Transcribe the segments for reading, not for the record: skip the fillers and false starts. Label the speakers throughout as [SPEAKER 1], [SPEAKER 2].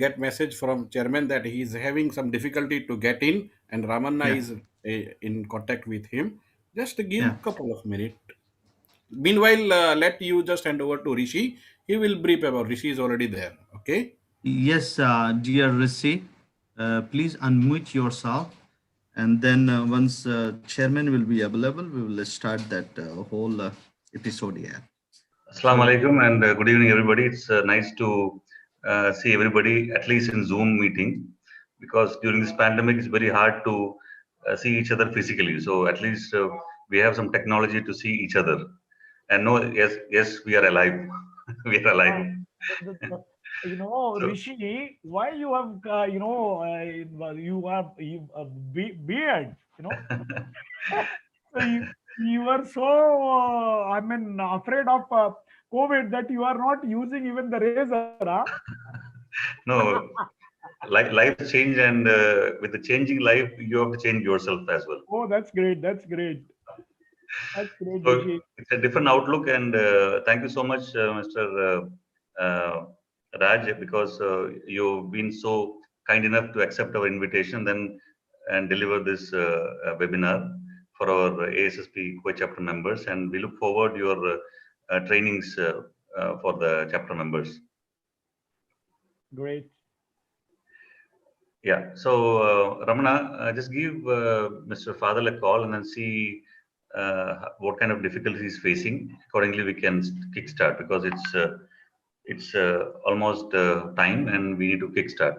[SPEAKER 1] get message from chairman that he is having some difficulty to get in, and Ramanna
[SPEAKER 2] Yeah,
[SPEAKER 1] is in contact with him. Just
[SPEAKER 2] yeah.
[SPEAKER 1] give couple of minutes. Meanwhile, let you just hand over to Rishi. He will brief about. Rishi is already there. Okay.
[SPEAKER 2] Yes, dear Rishi, please unmute yourself. And then once chairman will be available, we will start that whole episode here.
[SPEAKER 3] Assalamu
[SPEAKER 1] So
[SPEAKER 3] alaikum and good evening, everybody. It's nice to see everybody, at least in Zoom meeting, because during this pandemic, it's very hard to see each other physically. So at least we have some technology to see each other. And no, yes, yes, we are alive. We are
[SPEAKER 4] Uh,
[SPEAKER 3] alive. So
[SPEAKER 4] Rishi, why you have, you have beard, so you are so, I mean, afraid of COVID that you are not using even the razor, huh?
[SPEAKER 3] no, life change, and with the changing life, you have to change yourself as well.
[SPEAKER 4] Oh, that's great. That's great. That's great,
[SPEAKER 3] So
[SPEAKER 4] Rishi.
[SPEAKER 3] it's a different outlook, and thank you so much, Mr. Raj, because you've been so kind enough to accept our invitation then and deliver this webinar for our ASSP Kuwait chapter members, and we look forward your trainings for the chapter members.
[SPEAKER 4] Great.
[SPEAKER 3] Yeah. So Ramana, just give Mr. Fadal a call and then see what kind of difficulties he's facing. Accordingly, we can kickstart because it's almost time and we need to kickstart.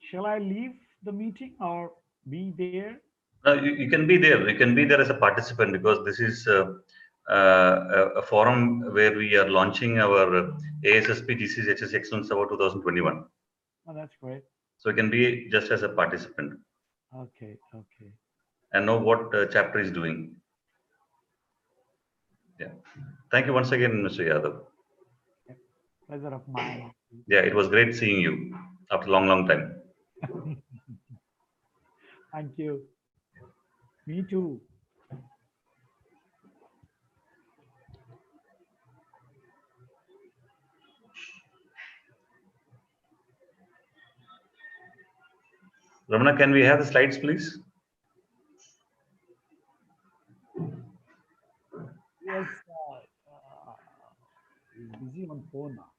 [SPEAKER 4] Shall I leave the meeting or be there?
[SPEAKER 3] You can be there. You can be there as a participant because this is a forum where we are launching our ASSP GCC HSE Excellence Award 2021.
[SPEAKER 4] Oh, that's great.
[SPEAKER 3] So you can be just as a participant
[SPEAKER 4] Okay. Okay.
[SPEAKER 3] and know what chapter is doing. Yeah. Thank you once again, Mr. Yadav.
[SPEAKER 4] Yeah. Pleasure of mine.
[SPEAKER 3] Yeah, it was great seeing you after a long, long time.
[SPEAKER 4] Thank you. Me too.
[SPEAKER 3] Ramana, can we have the slides, please?
[SPEAKER 4] Yes. He's busy on phone now.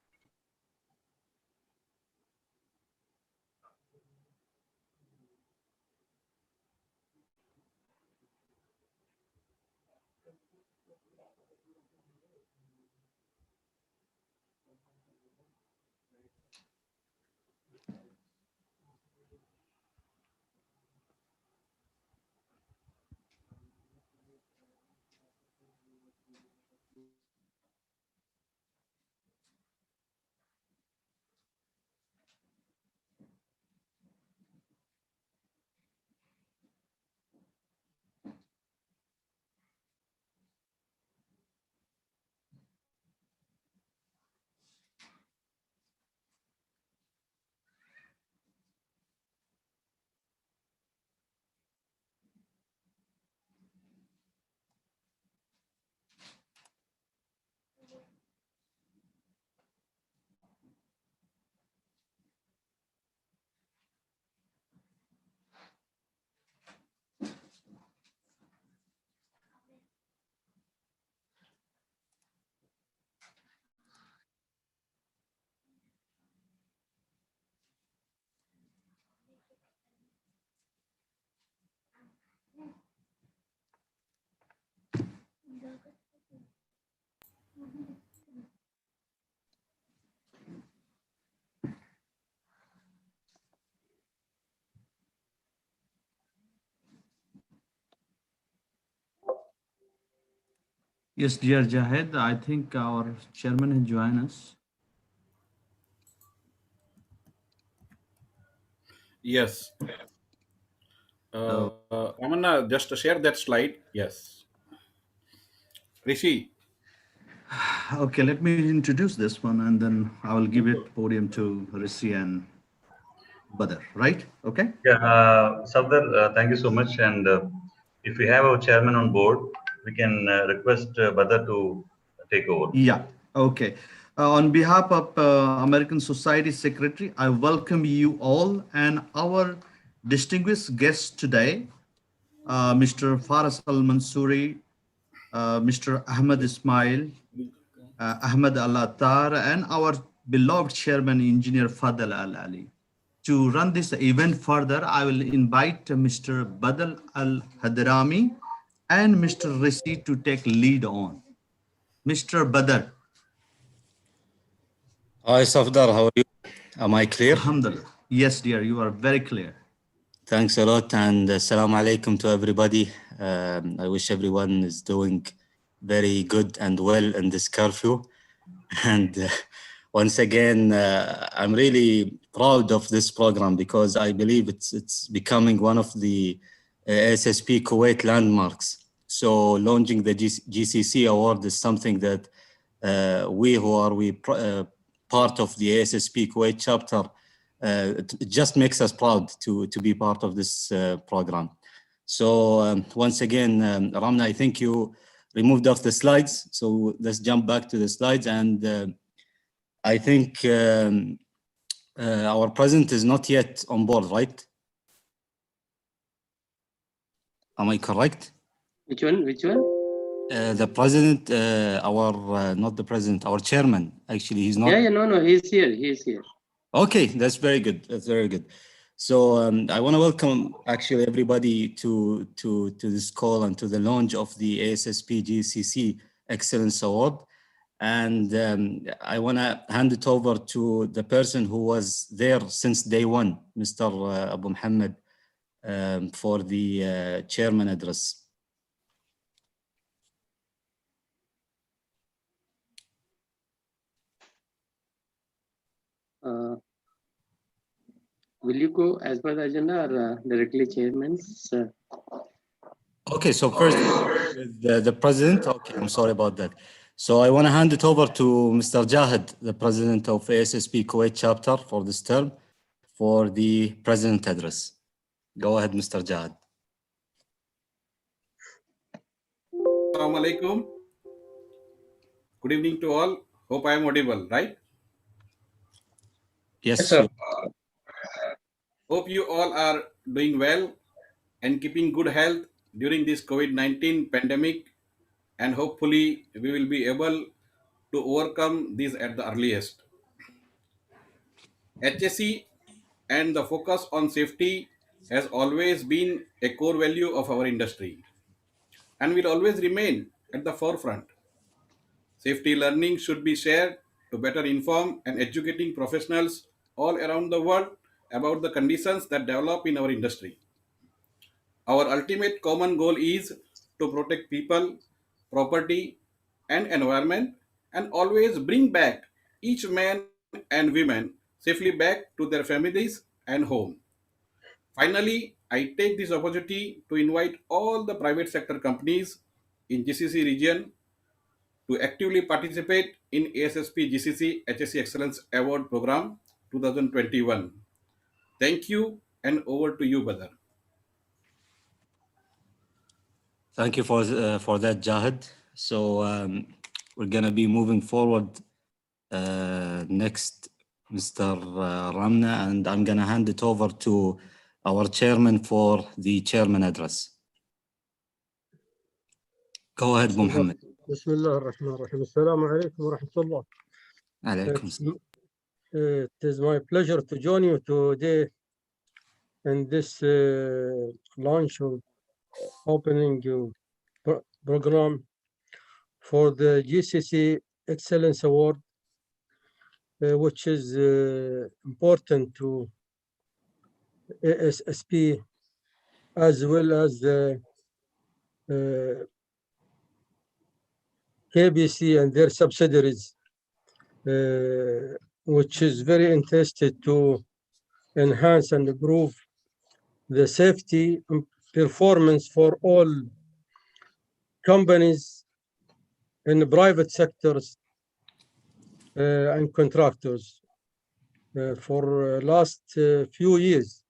[SPEAKER 2] Yes, dear Jahed, I think our chairman has joined us.
[SPEAKER 1] yes,
[SPEAKER 2] Uh,
[SPEAKER 1] Ramanna, just share that slide. Yes, Rishi.
[SPEAKER 2] okay, let me introduce this one and then I will give it podium to Rishi and Badr, right? Okay.
[SPEAKER 3] Yeah, Sardar, thank you so much. And if we have our chairman on board, we can request Badr to take over.
[SPEAKER 2] Yeah, okay. On behalf of American Society Secretary, I welcome you all and our distinguished guests today, Mr. Faras Al Mansouri, Mr. Ahmed Ismail, Ahmed Al Attar, and our beloved chairman, Engineer Fadl Al Ali. To run this event further, I will invite Mr. Badal Al Hadrami and Mr. Rishi to take lead on. Mr. Badr.
[SPEAKER 5] Hi, Safdar, how are you? Am I clear?
[SPEAKER 2] Alhamdulillah. Yes, dear, you are very clear.
[SPEAKER 5] Thanks a lot, and assalamu alaikum to everybody. I wish everyone is doing very good and well in this curfew. And once again, I'm really proud of this program because I believe it's becoming one of the ASSP Kuwait landmarks. So launching the GCC award is something that we who are part of the ASSP Kuwait chapter, it just makes us proud to be part of this program. So once again, Ramna, I think you removed off the slides. So let's jump back to the slides. And I think our president is not yet on board, right? Am I correct?
[SPEAKER 6] Which one? Which one?
[SPEAKER 5] The president, not the president, our chairman, actually, he's not.
[SPEAKER 6] Yeah, no, he's here. He's here.
[SPEAKER 5] Okay, that's very good. That's very good. So I want to welcome actually everybody to this call and to the launch of the ASSP GCC Excellence Award. And I want to hand it over to the person who was there since day one, Mr. Abu Muhammad, for the chairman address.
[SPEAKER 6] Will you go as per the agenda or directly chairman's?
[SPEAKER 5] Okay, so first with the president. Okay, I'm sorry about that. So I want to hand it over to Mr. Jahid, the president of ASSP Kuwait chapter for this term, for the president address. Go ahead, Mr. Jahid.
[SPEAKER 1] Assalamu alaikum. Good evening to all. Hope I am audible, right?
[SPEAKER 5] Yes,
[SPEAKER 6] sir.
[SPEAKER 1] Hope you all are doing well and keeping good health during this COVID-19 pandemic, and hopefully we will be able to overcome this at the earliest. HSE and the focus on safety has always been a core value of our industry and will always remain at the forefront. Safety learning should be shared to better inform and educating professionals all around the world about the conditions that develop in our industry. Our ultimate common goal is to protect people, property, and environment, and always bring back each man and women safely back to their families and home. Finally, I take this opportunity to invite all the private sector companies in GCC region to actively participate in ASSP GCC HSE Excellence Award Program 2021. Thank you, and over to you, Badr.
[SPEAKER 5] Thank you for that, Jahid. So we're going to be moving forward next, Mr. Ramna, and I'm going to hand it over to our chairman for the chairman address. Go ahead, Muhammad.
[SPEAKER 7] Bismillah ar-Rahman ar-Rahim. Assalamu alaikum wa rahmatullah.
[SPEAKER 5] Alaikum.
[SPEAKER 7] It is my pleasure to join you today in this launch of opening program for the GCC Excellence Award, which is important to ASSP as well as the KBC and their subsidiaries, which is very interested to enhance and improve the safety and performance for all companies in the private sectors and contractors for last few years.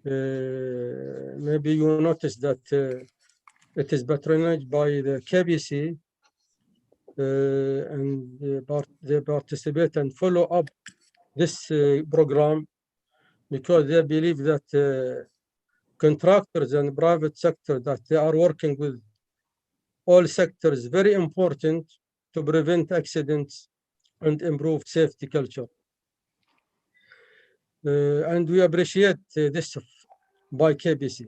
[SPEAKER 7] Maybe you notice that it is patronized by the KBC, and they participate and follow up this program because they believe that contractors and private sector that they are working with all sectors very important to prevent accidents and improve safety culture. And we appreciate this by KBC.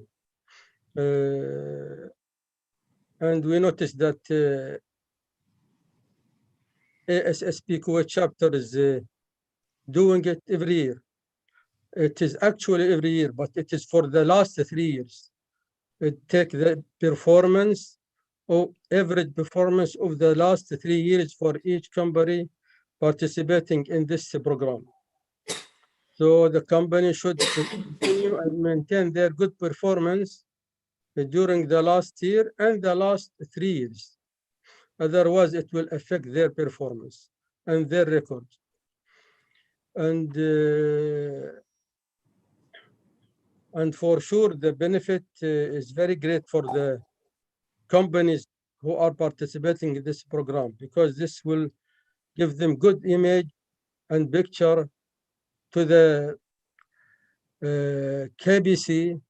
[SPEAKER 7] And we noticed that ASSP Kuwait chapter is doing it every year. It is actually every year, but it is for the last 3 years. It takes the performance or average performance of the last 3 years for each company participating in this program. So the company should continue and maintain their good performance during the last year and the last 3 years. Otherwise, it will affect their performance and their record. And for sure, the benefit is very great for the companies who are participating in this program, because this will give them good image and picture to the KBC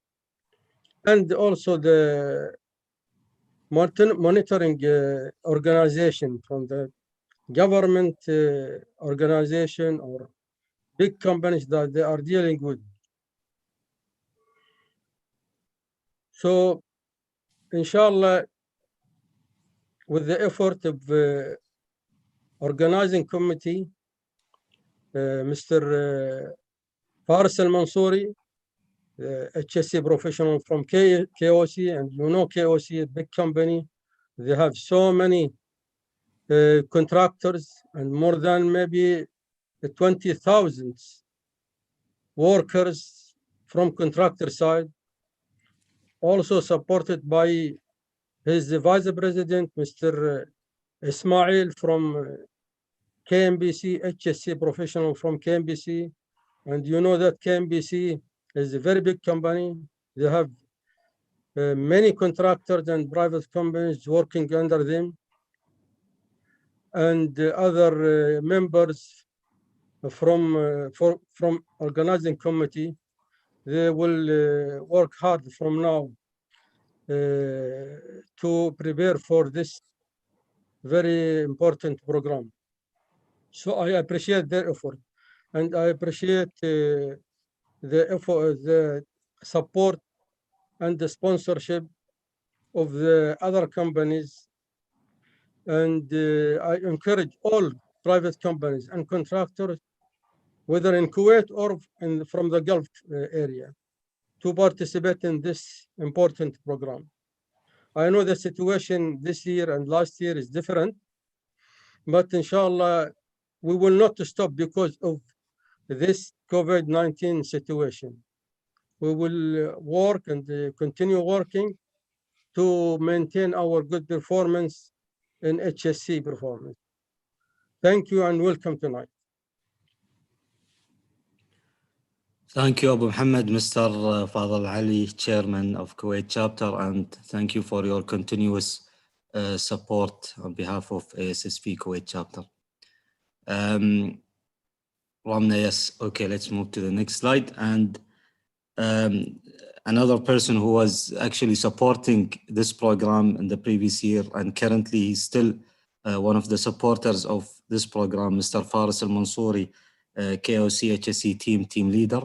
[SPEAKER 7] and also the monitoring organization from the government organization or big companies that they are dealing with. So, inshallah, with the effort of organizing committee, Mr. Faris Al-Mansouri, HSE professional from KOC, and you know KOC, a big company. They have so many contractors and more than maybe 20,000 workers from contractor side, also supported by his vice president, Mr. Ismail from KMBC, HSE professional from KMBC. And you know that KMBC is a very big company. They have many contractors and private companies working under them. And other members from organizing committee, they will work hard from now to prepare for this very important program. So I appreciate their effort, and I appreciate the effort, the support and the sponsorship of the other companies. And I encourage all private companies and contractors, whether in Kuwait or from the Gulf area, to participate in this important program. I know the situation this year and last year is different, but inshallah, we will not stop because of this COVID-19 situation. We will work and continue working to maintain our good performance in HSE performance. Thank you and welcome tonight.
[SPEAKER 5] Thank you, Abu Muhammad, Mr. Fadl Ali, Chairman of Kuwait Chapter, and thank you for your continuous support on behalf of ASSP Kuwait Chapter. Ramna, yes, okay, let's move to the next slide. And another person who was actually supporting this program in the previous year, and currently he's still one of the supporters of this program, Mr. Faris Al-Mansouri, KOC HSE team leader.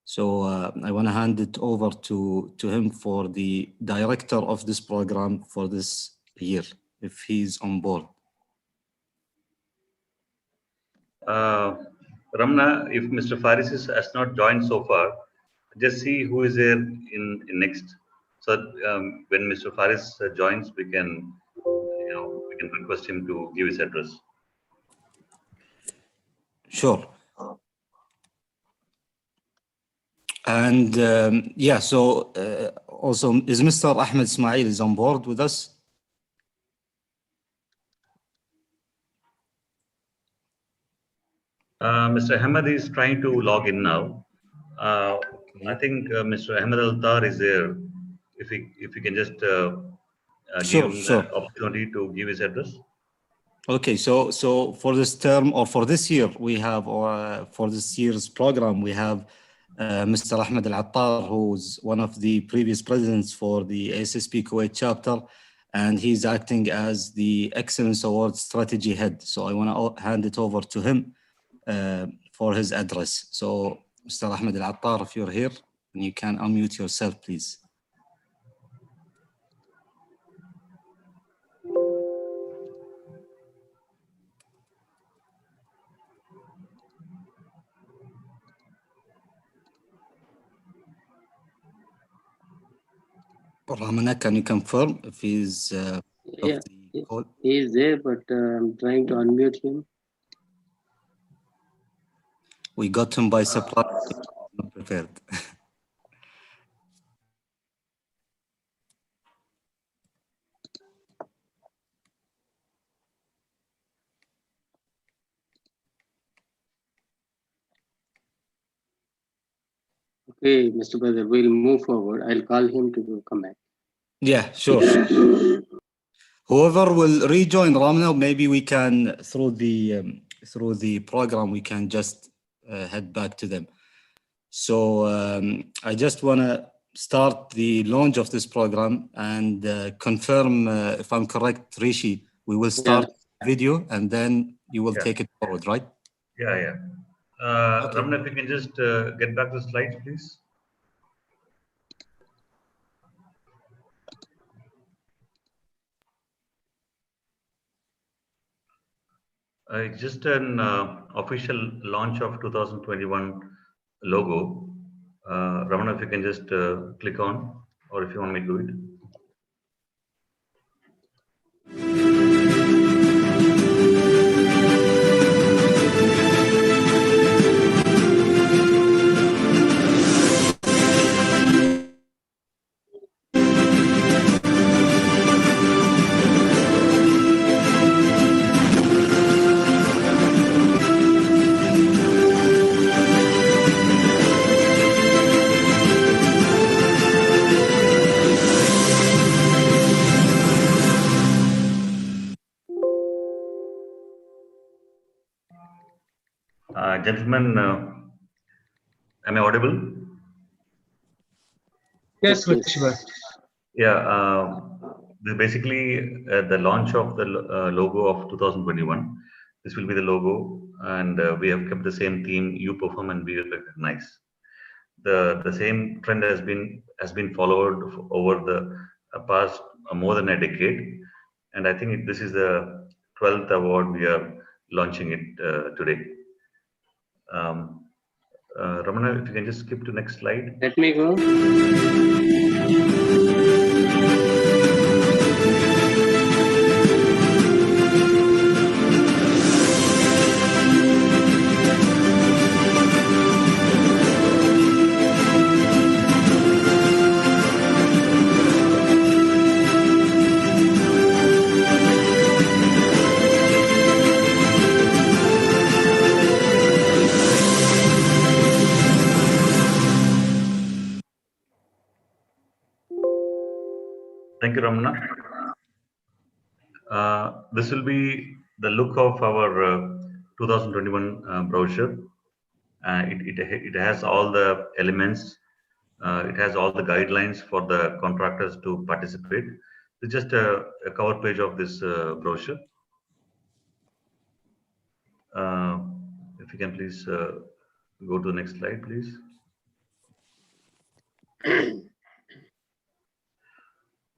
[SPEAKER 5] So I want to hand it over to him for the director of this program for this year, if he's on board.
[SPEAKER 3] Ramna, if Mr. Faris has not joined so far, just see who is there in next. So when Mr. Faris joins, we can request him to give his address.
[SPEAKER 5] Sure. And yeah, so also, is Mr. Ahmed Ismail is on board with us?
[SPEAKER 3] Mr. Ahmed is trying to log in now. I think Mr. Ahmed Altar is there. If we can just give him the opportunity to give his address.
[SPEAKER 5] Okay, so for this term or for this year, we have for this year's program, we have Mr. Ahmed Al-Attar, who's one of the previous presidents for the ASSP Kuwait chapter, and he's acting as the Excellence Award Strategy Head. So I want to hand it over to him for his address. So Mr. Ahmed Al-Attar, if you're here, and you can unmute yourself, please. Ramana, can you confirm if he's
[SPEAKER 6] yeah, he is there, but I'm trying to unmute him.
[SPEAKER 5] We got him by surprise. Not prepared.
[SPEAKER 6] Okay, Mr. Brother, we'll move forward. I'll call him to come back.
[SPEAKER 5] Yeah, sure. Whoever will rejoin Ramana, maybe we can through the program we can just head back to them. So I just want to start the launch of this program and confirm if I'm correct, Rishi. We will start video and then you will take it forward, right?
[SPEAKER 3] Yeah. Okay. Ramana, if you can just get back to the slides, please. It's just an official launch of 2021 logo. Ramana, if you can just click on, or if you want me to do it. Gentlemen, am I audible?
[SPEAKER 7] Yes,
[SPEAKER 3] yeah. This is basically the launch of the logo of 2021. This will be the logo, and we have kept the same theme: you perform and we recognize. The same trend has been followed over the past more than a decade, and I think this is the 12th award we are launching it today. Ramana, if you can just skip to next slide.
[SPEAKER 6] Let me go.
[SPEAKER 3] Thank you, Ramana. This will be the look of our 2021 brochure. It has all the elements. It has all the guidelines for the contractors to participate. It's just a cover page of this brochure. If you can please go to the next slide, please.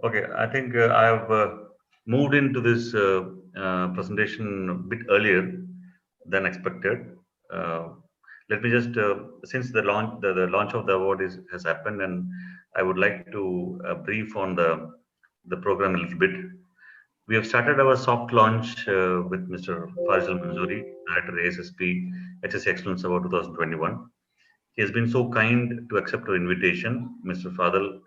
[SPEAKER 3] Okay, I think I have moved into this presentation a bit earlier than expected. Let me just, since the launch of the award has happened, and I would like to brief on the program a little bit. We have started our soft launch with Mr. Faisal Manzoori, Director ASSP HSE Excellence Award 2021. He has been so kind to accept our invitation. Mr. Fadal,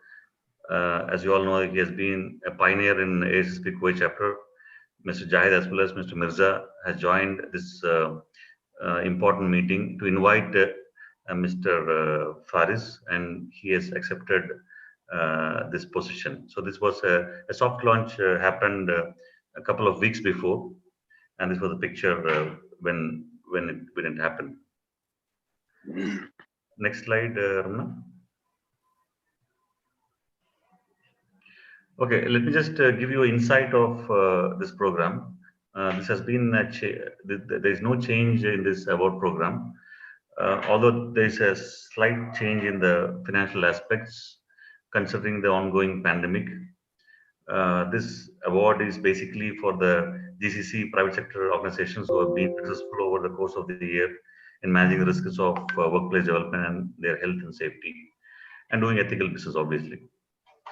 [SPEAKER 3] as you all know, he has been a pioneer in ASSP Kuwait chapter. Mr. Jahid as well as Mr. Mirza has joined this important meeting to invite Mr. Faris, and he has accepted this position. So this was a soft launch happened a couple of weeks before, and this was a picture when it happened. Next slide, Ramana. Okay, let me just give you an insight of this program. This has been there is no change in this award program, although there is a slight change in the financial aspects considering the ongoing pandemic. This award is basically for the GCC private sector organizations who have been successful over the course of the year in managing the risks of workplace development and their health and safety, and doing ethical business, obviously.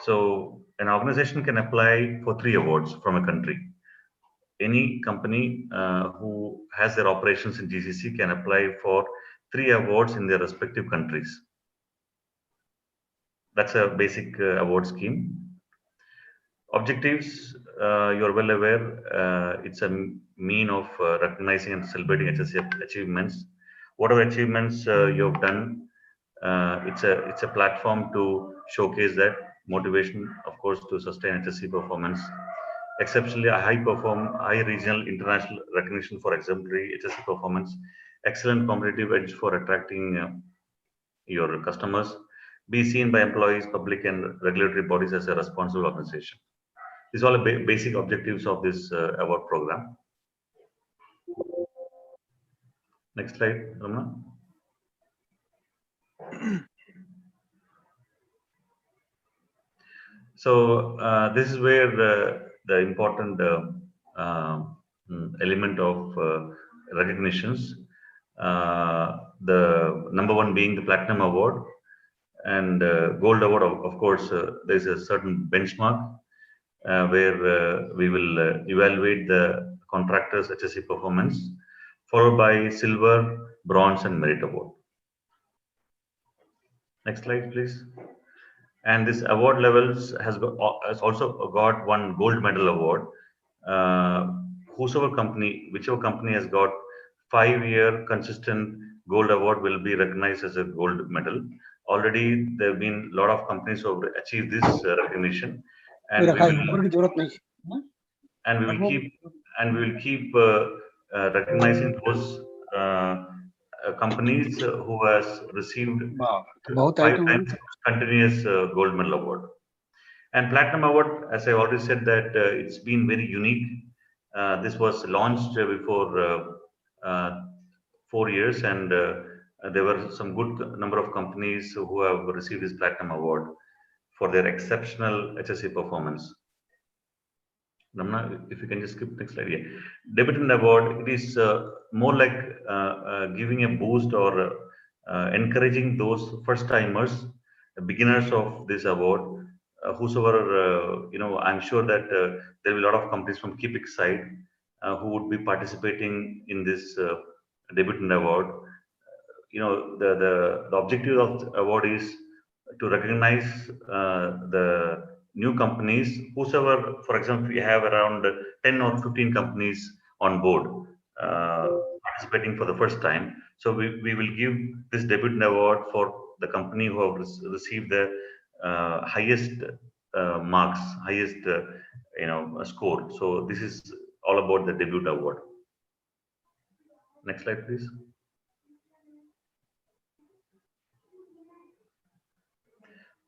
[SPEAKER 3] So an organization can apply for 3 awards from a country. Any company who has their operations in GCC can apply for 3 awards in their respective countries. That's a basic award scheme. Objectives, you're well aware, it's a mean of recognizing and celebrating HSE achievements. Whatever achievements you've done, it's a platform to showcase that motivation, of course, to sustain HSE performance. Exceptionally a high regional international recognition for exemplary HSE performance, excellent competitive edge for attracting your customers, be seen by employees, public and regulatory bodies as a responsible organization. These are all the basic objectives of this award program. Next slide, Ramana. So this is where the important element of recognitions. The number 1 being the Platinum Award, and Gold Award. Of course, there is a certain benchmark where we will evaluate the contractors' HSE performance, followed by Silver, Bronze, and Merit Award. Next slide, please. And this award levels has also got 1 Gold Medal Award. Whichever company has got 5-year consistent Gold Award will be recognized as a Gold Medal. Already there have been a lot of companies who have achieved this recognition, and we will keep recognizing those companies who has received 5 times continuous Gold Medal Award. And Platinum Award, as I already said, that it's been very unique. This was launched before 4 years, and there were some good number of companies who have received this Platinum Award for their exceptional HSE performance. Ramana, if you can just skip next slide. Yeah. Debutant Award, it is more like giving a boost or encouraging those first timers, beginners of this award. Whosoever, I'm sure that there will be a lot of companies from Kipik side who would be participating in this Debutant Award. The objective of the award is to recognize the new companies, whosoever, for example, we have around 10 or 15 companies on board participating for the first time. So we will give this Debutant Award for the company who have received the highest marks, highest score. So this is all about the Debut Award. Next slide, please.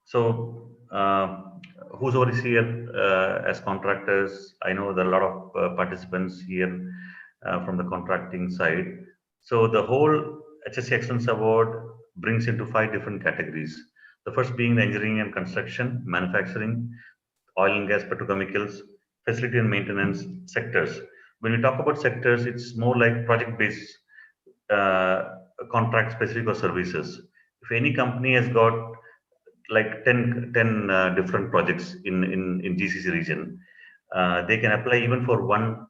[SPEAKER 3] So whosoever is here as contractors, I know there are a lot of participants here from the contracting side. So the whole HSE Excellence Award brings into 5 different categories. The first being the engineering and construction, manufacturing, oil and gas, petrochemicals, facility and maintenance sectors. When we talk about sectors, it's more like project-based contract specific or services. If any company has got like 10 different projects in GCC region, they can apply even for 1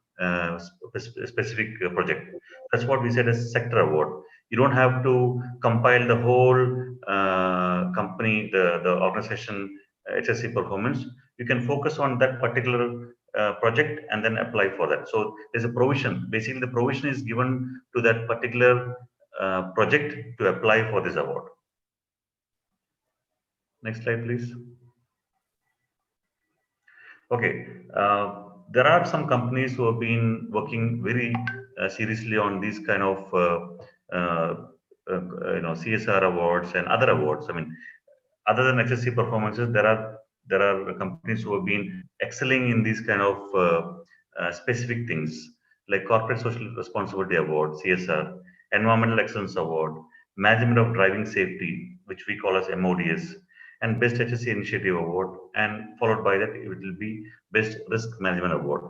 [SPEAKER 3] specific project. That's what we said as sector award. You don't have to compile the whole company, the organization HSE performance. You can focus on that particular project and then apply for that. So there's a provision. Basically, the provision is given to that particular project to apply for this award. Next slide, please. Okay, there are some companies who have been working very seriously on these kind of CSR awards and other awards. I mean, other than HSE performances, there are companies who have been excelling in these kind of specific things like Corporate Social Responsibility Award (CSR), Environmental Excellence Award, Management of Driving Safety, which we call as MODS, and Best HSE Initiative Award, and followed by that it will be Best Risk Management Award.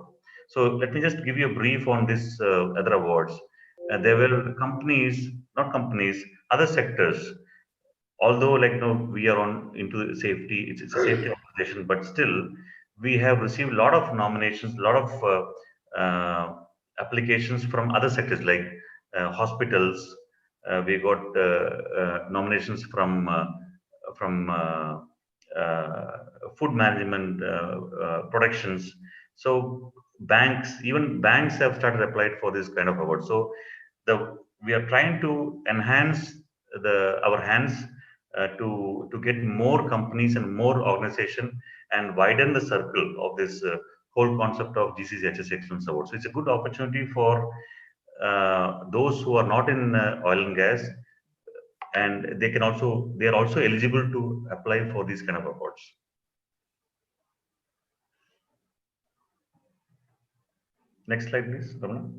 [SPEAKER 3] So let me just give you a brief on this other awards. There were companies, not companies, other sectors. Although we are on into safety, it's a safety organization, but still we have received a lot of nominations, a lot of applications from other sectors like hospitals. We got nominations from food management productions. So even banks have started applied for this kind of award. So we are trying to enhance our hands to get more companies and more organization and widen the circle of this whole concept of GCC HSE Excellence Award. So it's a good opportunity for those who are not in oil and gas, and they are also eligible to apply for these kind of awards. Next slide, please, Ramana.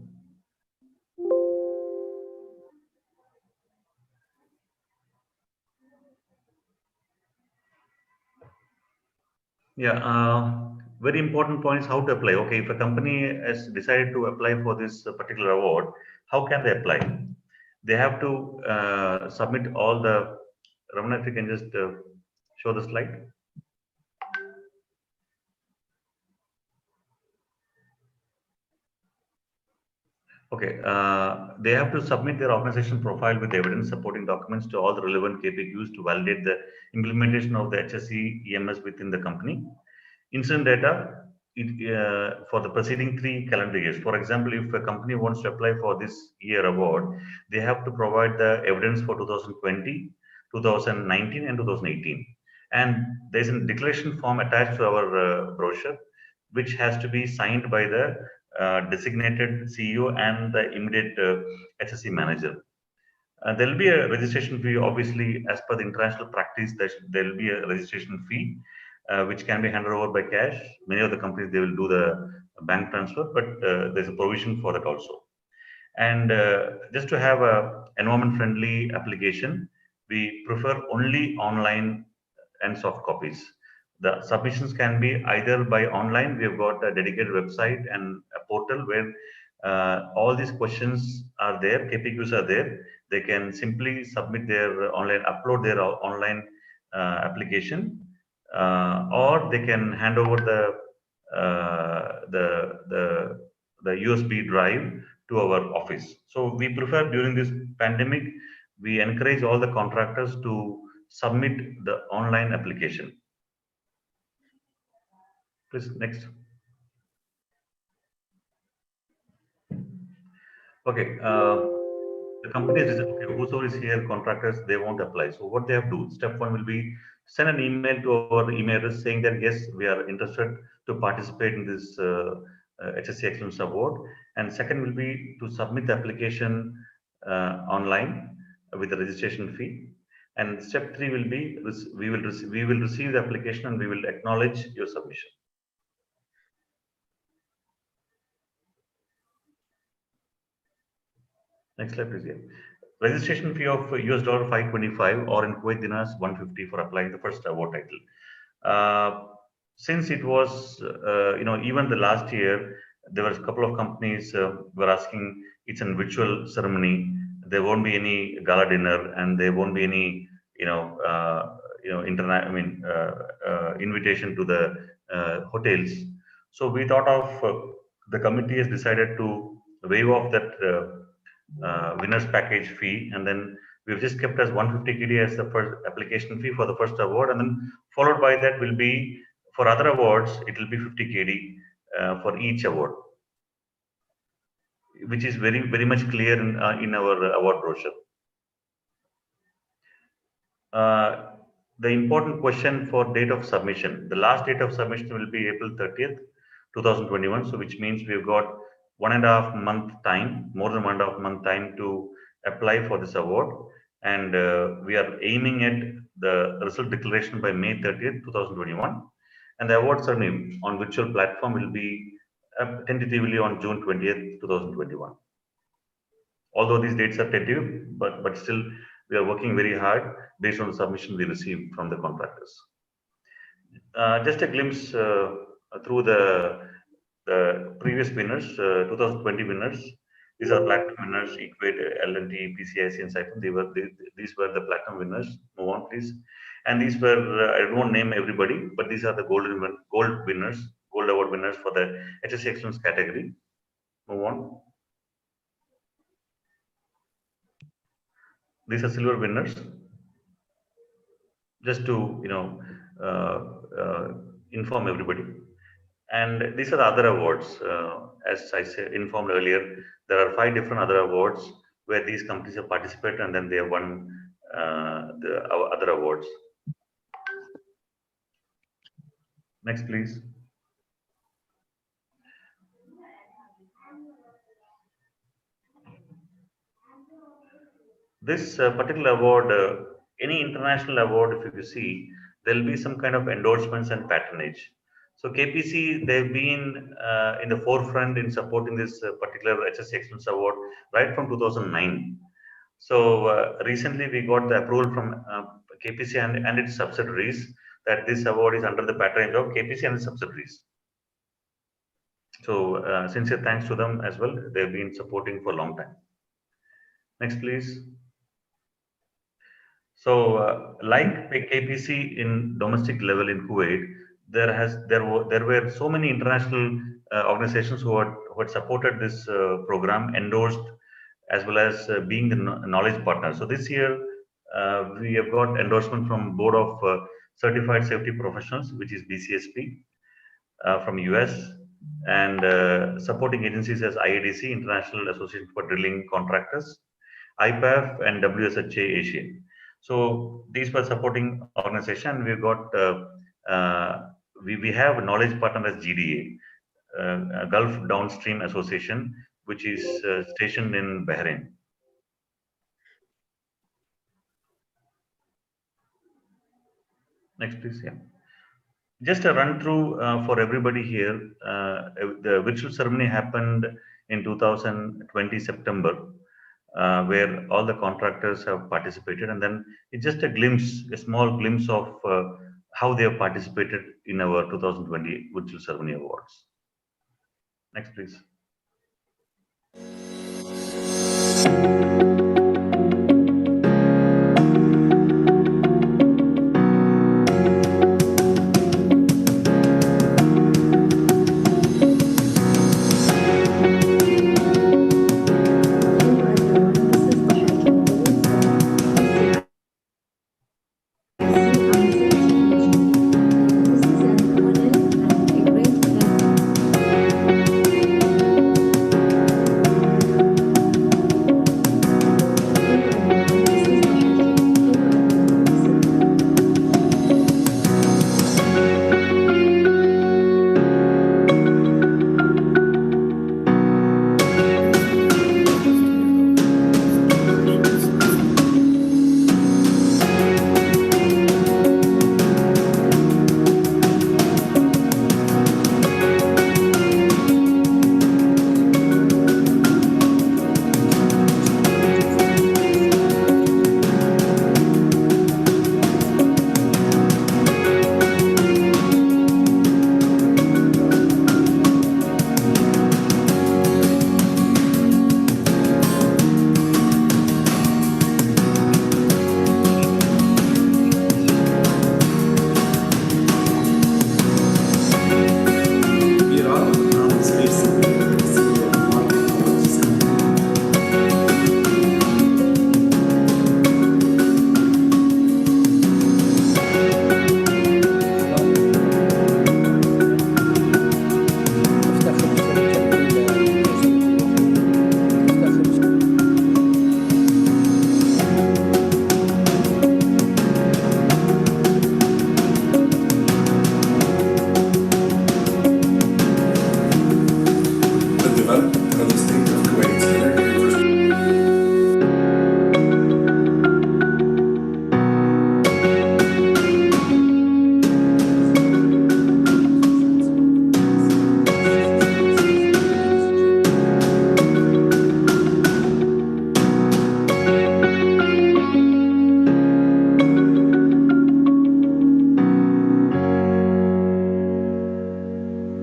[SPEAKER 3] Yeah, very important point is how to apply. Okay, if a company has decided to apply for this particular award, how can they apply? They have to submit all the. Ramana, if you can just show the slide. Okay, they have to submit their organization profile with evidence supporting documents to all the relevant KPQs to validate the implementation of the HSE EMS within the company. Incident data for the preceding 3 calendar years. For example, if a company wants to apply for this year award, they have to provide the evidence for 2020, 2019, and 2018. And there's a declaration form attached to our brochure, which has to be signed by the designated CEO and the immediate HSE manager. There will be a registration fee, obviously, as per the international practice. There will be a registration fee, which can be handed over by cash. Many of the companies, they will do the bank transfer, but there's a provision for that also. And just to have a environment-friendly application, we prefer only online and soft copies. The submissions can be either by online. We have got a dedicated website and a portal where all these questions are there, KPQs are there. They can simply submit their online, upload their online application, or they can hand over the USB drive to our office. So we prefer during this pandemic, we encourage all the contractors to submit the online application. Please, next. Okay, the company is, okay, whosoever is here, contractors, they won't apply. So what they have to do, step 1 will be send an email to our email address saying that, yes, we are interested to participate in this HSE Excellence Award. And second will be to submit the application online with the registration fee. And step 3 will be, we will receive the application and we will acknowledge your submission. Next slide, please. Yeah. Registration fee of $525 or in Kuwait dinars 150 for applying the first award title. Since it was, even the last year, there were a couple of companies were asking, it's a virtual ceremony. There won't be any gala dinner, and there won't be any, invitation to the hotels. So we thought of the committee has decided to waive off that winners package fee, and then we've just kept as 150 KD as the first application fee for the first award, and then followed by that will be for other awards, it will be 50 KD for each award, which is very much clear in our award brochure. the important question for date of submission. The last date of submission will be April 30th, 2021. So which means we've got 1.5 month time, more than 1.5 month time to apply for this award. And we are aiming at the result declaration by May 30th, 2021. And the award ceremony on virtual platform will be tentatively on June 20th, 2021. Although these dates are tentative, but still we are working very hard based on the submission we received from the contractors. Just a glimpse through the previous winners, 2020 winners. These are platinum winners: Equate, L&T, PCIC, and Cypher. These were the platinum winners. Move on, please. And these were I won't name everybody, but these are the gold winners, gold award winners for the HSE Excellence category. Move on. These are silver winners. Just to inform everybody. And these are the other awards. As I informed earlier, there are 5 different other awards where these companies have participated and then they have won the other awards. Next, please. This particular award, any international award, if you see, there will be some kind of endorsements and patronage. So KPC, they've been in the forefront in supporting this particular HSE Excellence Award right from 2009. So recently we got the approval from KPC and its subsidiaries that this award is under the patronage of KPC and its subsidiaries. So sincere thanks to them as well. They've been supporting for a long time. Next, please. So, like KPC in domestic level in Kuwait, there were so many international organizations who had supported this program, endorsed, as well as being the knowledge partner. So this year we have got endorsement from Board of Certified Safety Professionals, which is BCSP, from US, and supporting agencies as IADC, International Association for Drilling Contractors, IPAF, and WSHA Asia. So these were supporting organization. We've got we have a knowledge partner as GDA, Gulf Downstream Association, which is stationed in Bahrain. Next, please. Yeah. Just a run through for everybody here. The virtual ceremony happened in 2020 September. Where all the contractors have participated, and then it's just a small glimpse of how they have participated in our 2020 Virtual Ceremony Awards. Next, please.
[SPEAKER 8] further development of the state of Kuwait's energy infrastructure.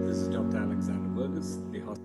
[SPEAKER 1] This is Dr. Alexander Burgess, the host.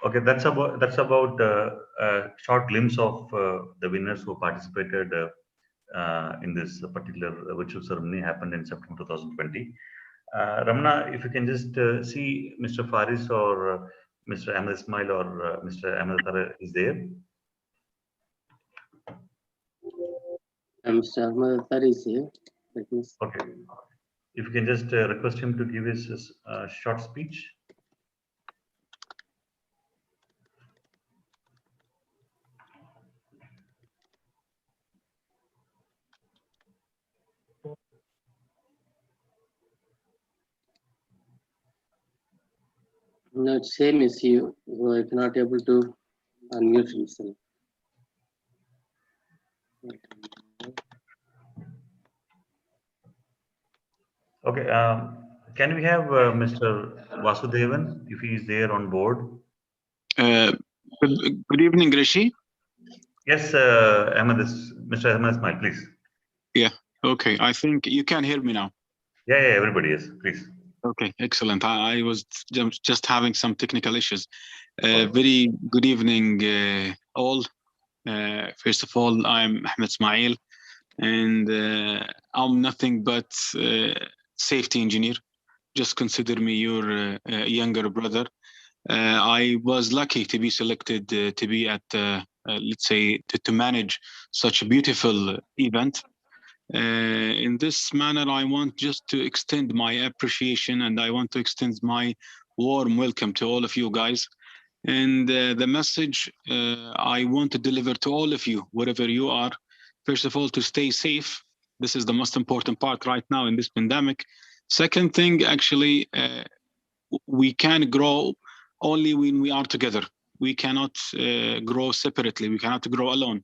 [SPEAKER 3] Okay, that's about a short glimpse of the winners who participated in this particular virtual ceremony happened in September 2020. Ramna, if you can just see Mr. Faris or Mr. Ahmed Ismail or Mr. Ahmed Tara is there.
[SPEAKER 6] Mr. Ahmed Athar is here. Let me see.
[SPEAKER 3] Okay, if you can just request him to give his short speech.
[SPEAKER 6] No, it's same as you, who I cannot able to unmute himself.
[SPEAKER 3] Okay, can we have Mr. Vasudevan if he is there on board?
[SPEAKER 9] Good evening, Rishi.
[SPEAKER 3] Yes, Mr. Ahmed Ismail, please.
[SPEAKER 9] Yeah, okay. I think you can hear me now.
[SPEAKER 3] Yeah, everybody is, please.
[SPEAKER 9] Okay, excellent. I was just having some technical issues. Very good evening, all. First of all, I'm Ahmed Ismail, and I'm nothing but safety engineer. Just consider me your younger brother. I was lucky to be selected to be at, let's say, to manage such a beautiful event. In this manner, I want just to extend my appreciation, and I want to extend my warm welcome to all of you guys. And the message I want to deliver to all of you, wherever you are, first of all, to stay safe. This is the most important part right now in this pandemic. Second thing, actually, we can grow only when we are together. We cannot grow separately. We cannot grow alone.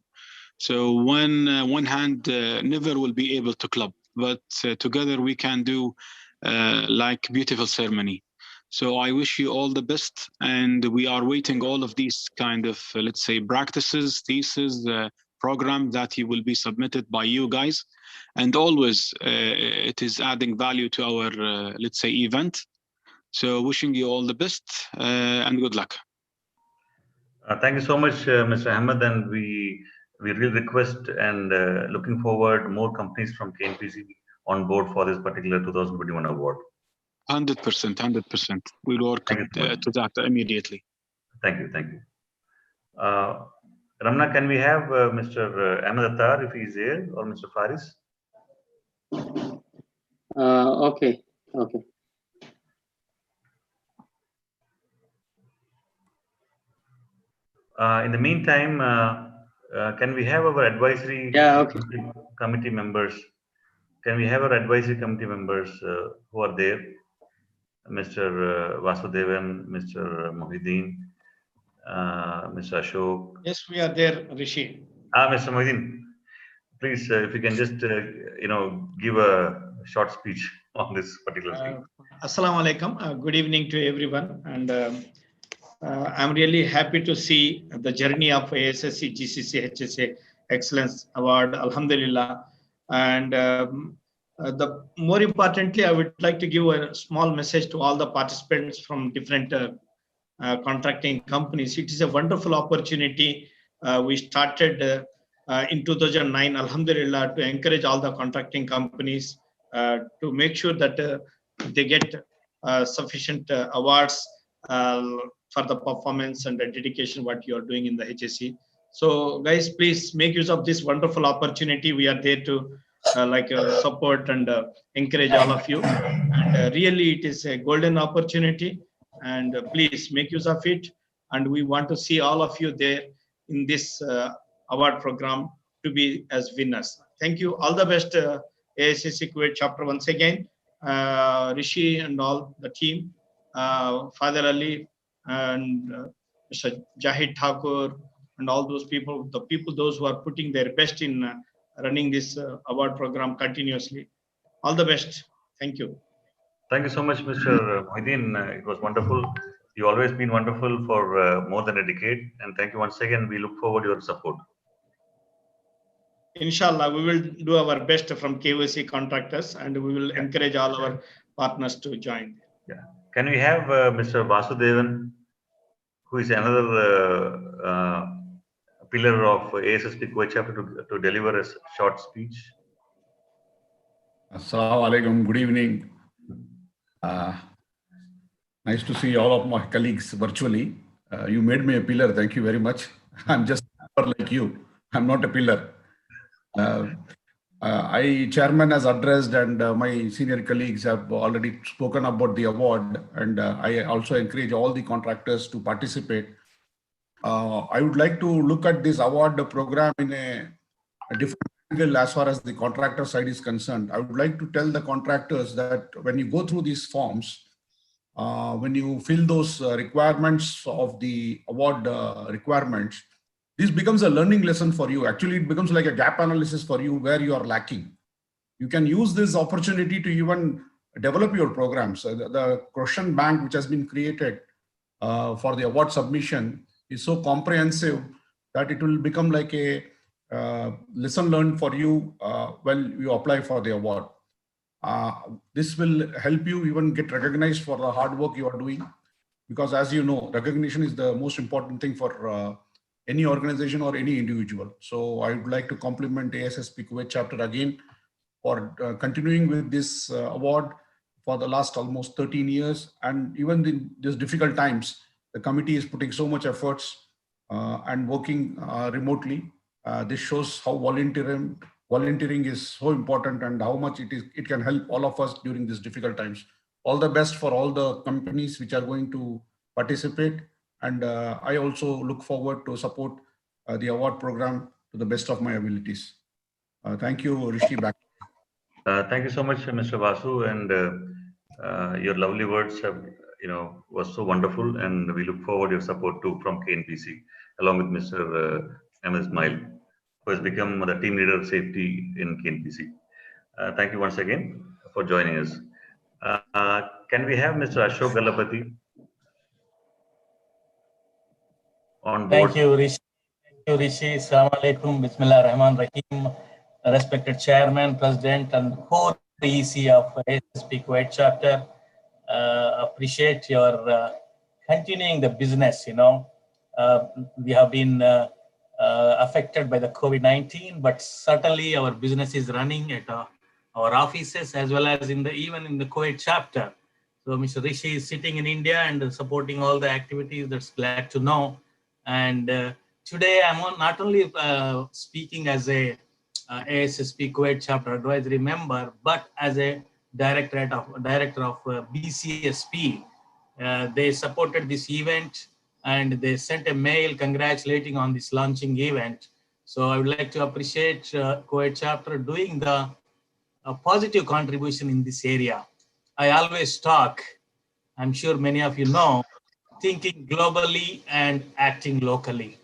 [SPEAKER 9] So one hand never will be able to clap, but together we can do like beautiful ceremony. So I wish you all the best, and we are waiting all of these kind of, let's say, practices, thesis, program that you will be submitted by you guys. And always it is adding value to our, let's say, event. So wishing you all the best and good luck.
[SPEAKER 3] Thank you so much, Mr. Ahmed, and we really request and looking forward more companies from KNPC on board for this particular 2021 award.
[SPEAKER 9] 100%, 100%. We'll work to that immediately.
[SPEAKER 3] Thank you. Ramna, can we have Mr. Ahmed Attar if he is here, or Mr. Faris?
[SPEAKER 6] Okay.
[SPEAKER 3] In the meantime, can we have our advisory committee members? Can we have our advisory committee members who are there? Mr. Vasudevan, Mr. Mohideen, Mr. Ashok.
[SPEAKER 10] Yes, we are there, Rishi.
[SPEAKER 3] Mr. Mohideen, please, if you can just, give a short speech on this particular thing.
[SPEAKER 10] Assalamu alaikum. Good evening to everyone. And I'm really happy to see the journey of ASSC GCC HSE Excellence Award, Alhamdulillah. And the more importantly, I would like to give a small message to all the participants from different contracting companies. It is a wonderful opportunity. We started in 2009, Alhamdulillah, to encourage all the contracting companies to make sure that they get sufficient awards for the performance and the dedication what you are doing in the HSE. So guys, please make use of this wonderful opportunity. We are there to support and encourage all of you. And really, it is a golden opportunity. And please make use of it. And we want to see all of you there in this award program to be as winners. Thank you. All the best, ASSP Kuwait chapter once again. Rishi and all the team, Father Ali and Mr. Jahid Thakur and all those people, those who are putting their best in running this award program continuously. All the best. Thank you.
[SPEAKER 3] Thank you so much, Mr. Mohideen. It was wonderful. You always been wonderful for more than a decade. And thank you once again. We look forward to your support.
[SPEAKER 10] Inshallah, we will do our best from KYC contractors, and we will encourage all our partners to join.
[SPEAKER 3] Yeah. Can we have Mr. Vasudevan, who is another pillar of ASSP Kuwait chapter, to deliver a short speech?
[SPEAKER 11] Assalamu alaikum. Good evening. Nice to see all of my colleagues virtually. You made me a pillar. Thank you very much. I'm just like you. I'm not a pillar. Chairman has addressed, and my senior colleagues have already spoken about the award, and I also encourage all the contractors to participate. I would like to look at this award program in a different angle as far as the contractor side is concerned. I would like to tell the contractors that when you go through these forms, when you fill those requirements of the award requirements, this becomes a learning lesson for you. Actually, it becomes like a gap analysis for you where you are lacking. You can use this opportunity to even develop your programs. The question bank which has been created for the award submission is so comprehensive that it will become like a lesson learned for you when you apply for the award. This will help you even get recognized for the hard work you are doing, because as you know, recognition is the most important thing for any organization or any individual. So I would like to compliment ASSP Kuwait chapter again for continuing with this award for the last almost 13 years. And even in these difficult times, the committee is putting so much efforts and working remotely. This shows how volunteering is so important and how much it can help all of us during these difficult times. All the best for all the companies which are going to participate. And I also look forward to support the award program to the best of my abilities. Thank you, Rishi. Back.
[SPEAKER 3] Thank you so much, Mr. Vasu, and your lovely words have, was so wonderful, and we look forward to your support too from KNPC, along with Mr. M. Ismail, who has become the team leader of safety in KNPC. Thank you once again for joining us. Can we have Mr. Ashok Galapati on board?
[SPEAKER 12] Thank you, Rishi. Assalamu alaikum. Bismillah ar-Rahman Rahim. Respected Chairman, President, and whole EC of ASSP Kuwait chapter. Appreciate your continuing the business. We have been affected by the COVID-19, but certainly our business is running at our offices as well as even in the Kuwait chapter. So Mr. Rishi is sitting in India and supporting all the activities. That's glad to know. And today I'm not only speaking as a ASSP Kuwait chapter advisory member, but as a director of BCSP. They supported this event and they sent a mail congratulating on this launching event. So I would like to appreciate Kuwait chapter doing the positive contribution in this area. I always talk, I'm sure many of you know, thinking globally and acting locally.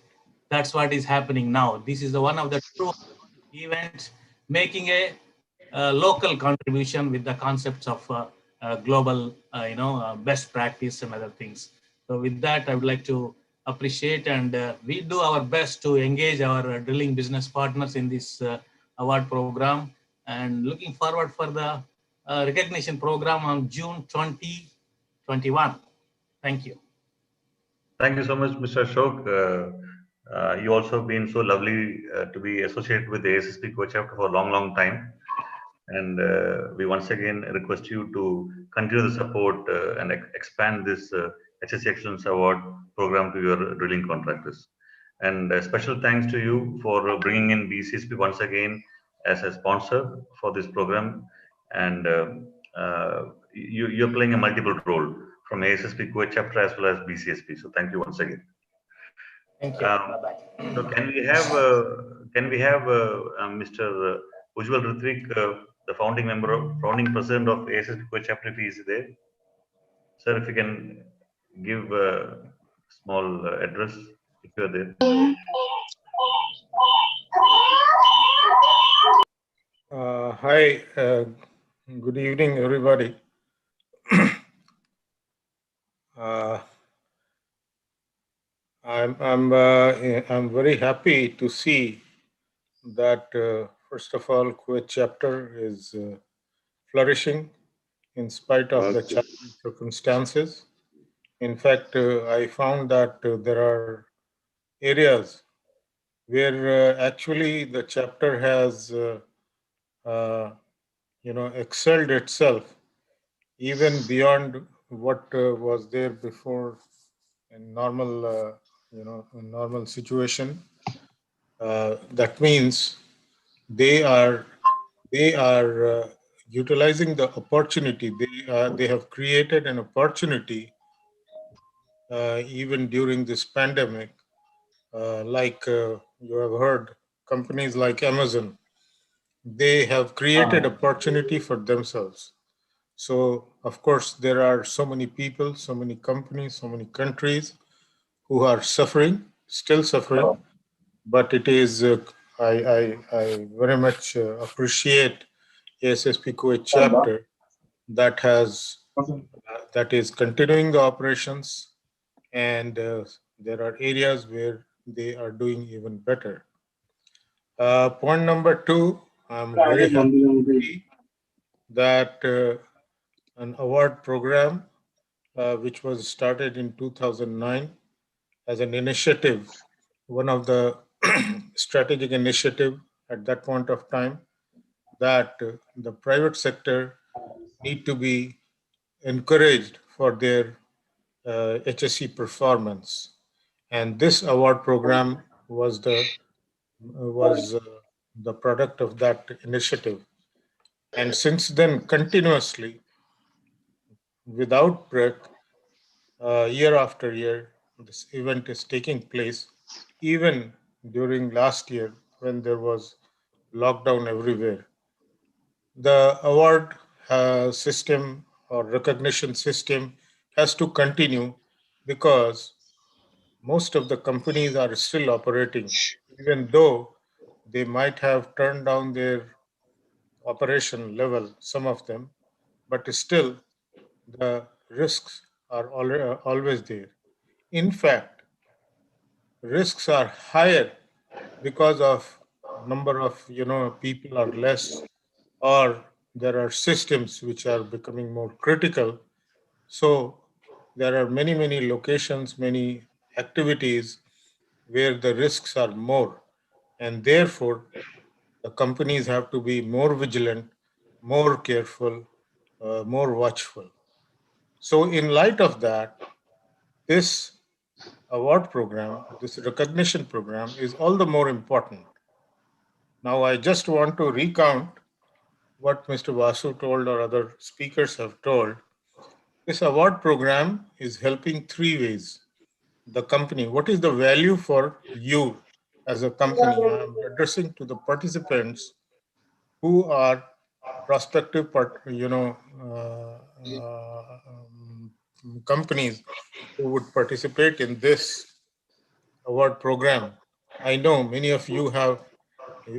[SPEAKER 12] That's what is happening now. This is one of the true events, making a local contribution with the concepts of global, best practice and other things. So with that, I would like to appreciate, and we do our best to engage our drilling business partners in this award program, and looking forward for the recognition program on June 2021. Thank you.
[SPEAKER 3] Thank you so much, Mr. Ashok. You also been so lovely to be associated with the ASSP co-chapter for a long, long time. And we once again request you to continue the support and expand this HSE Excellence Award program to your drilling contractors. And special thanks to you for bringing in BCSP once again as a sponsor for this program. And you're playing a multiple role from ASSP Kuwait chapter as well as BCSP. So thank you once again.
[SPEAKER 12] Thank you. Bye-bye.
[SPEAKER 3] So can we have Mr. Ujjwal Ritvik, the founding president of ASSP Kuwait chapter, if he is there? Sir, if you can give a small address if you are there.
[SPEAKER 13] Hi, good evening, everybody. I'm very happy to see that first of all, Kuwait chapter is flourishing in spite of the challenging circumstances. In fact, I found that there are areas where actually the chapter has, excelled itself even beyond what was there before in normal, in normal situation. That means they are utilizing the opportunity. They have created an opportunity even during this pandemic. Like you have heard, companies like Amazon, they have created opportunity for themselves. So, of course, there are so many people, so many companies, so many countries who are suffering, still suffering. But it is, I very much appreciate ASSP Kuwait chapter that is continuing the operations, and there are areas where they are doing even better. Point number two, I'm very happy to see that an award program which was started in 2009 as an initiative, one of the strategic initiative at that point of time, that the private sector need to be encouraged for their HSE performance. And this award program was the product of that initiative. And since then, continuously, without break, year after year, this event is taking place, even during last year when there was lockdown everywhere. The award system or recognition system has to continue because most of the companies are still operating, even though they might have turned down their operation level, some of them, but still the risks are always there. In fact, risks are higher because of number of people are less, or there are systems which are becoming more critical. So there are many locations, many activities where the risks are more, and therefore the companies have to be more vigilant, more careful, more watchful. So in light of that, this award program, this recognition program is all the more important. Now, I just want to recount what Mr. Vasu told or other speakers have told. This award program is helping three ways. The company, what is the value for you as a company? I'm addressing to the participants who are prospective, companies who would participate in this award program. I know many of you have,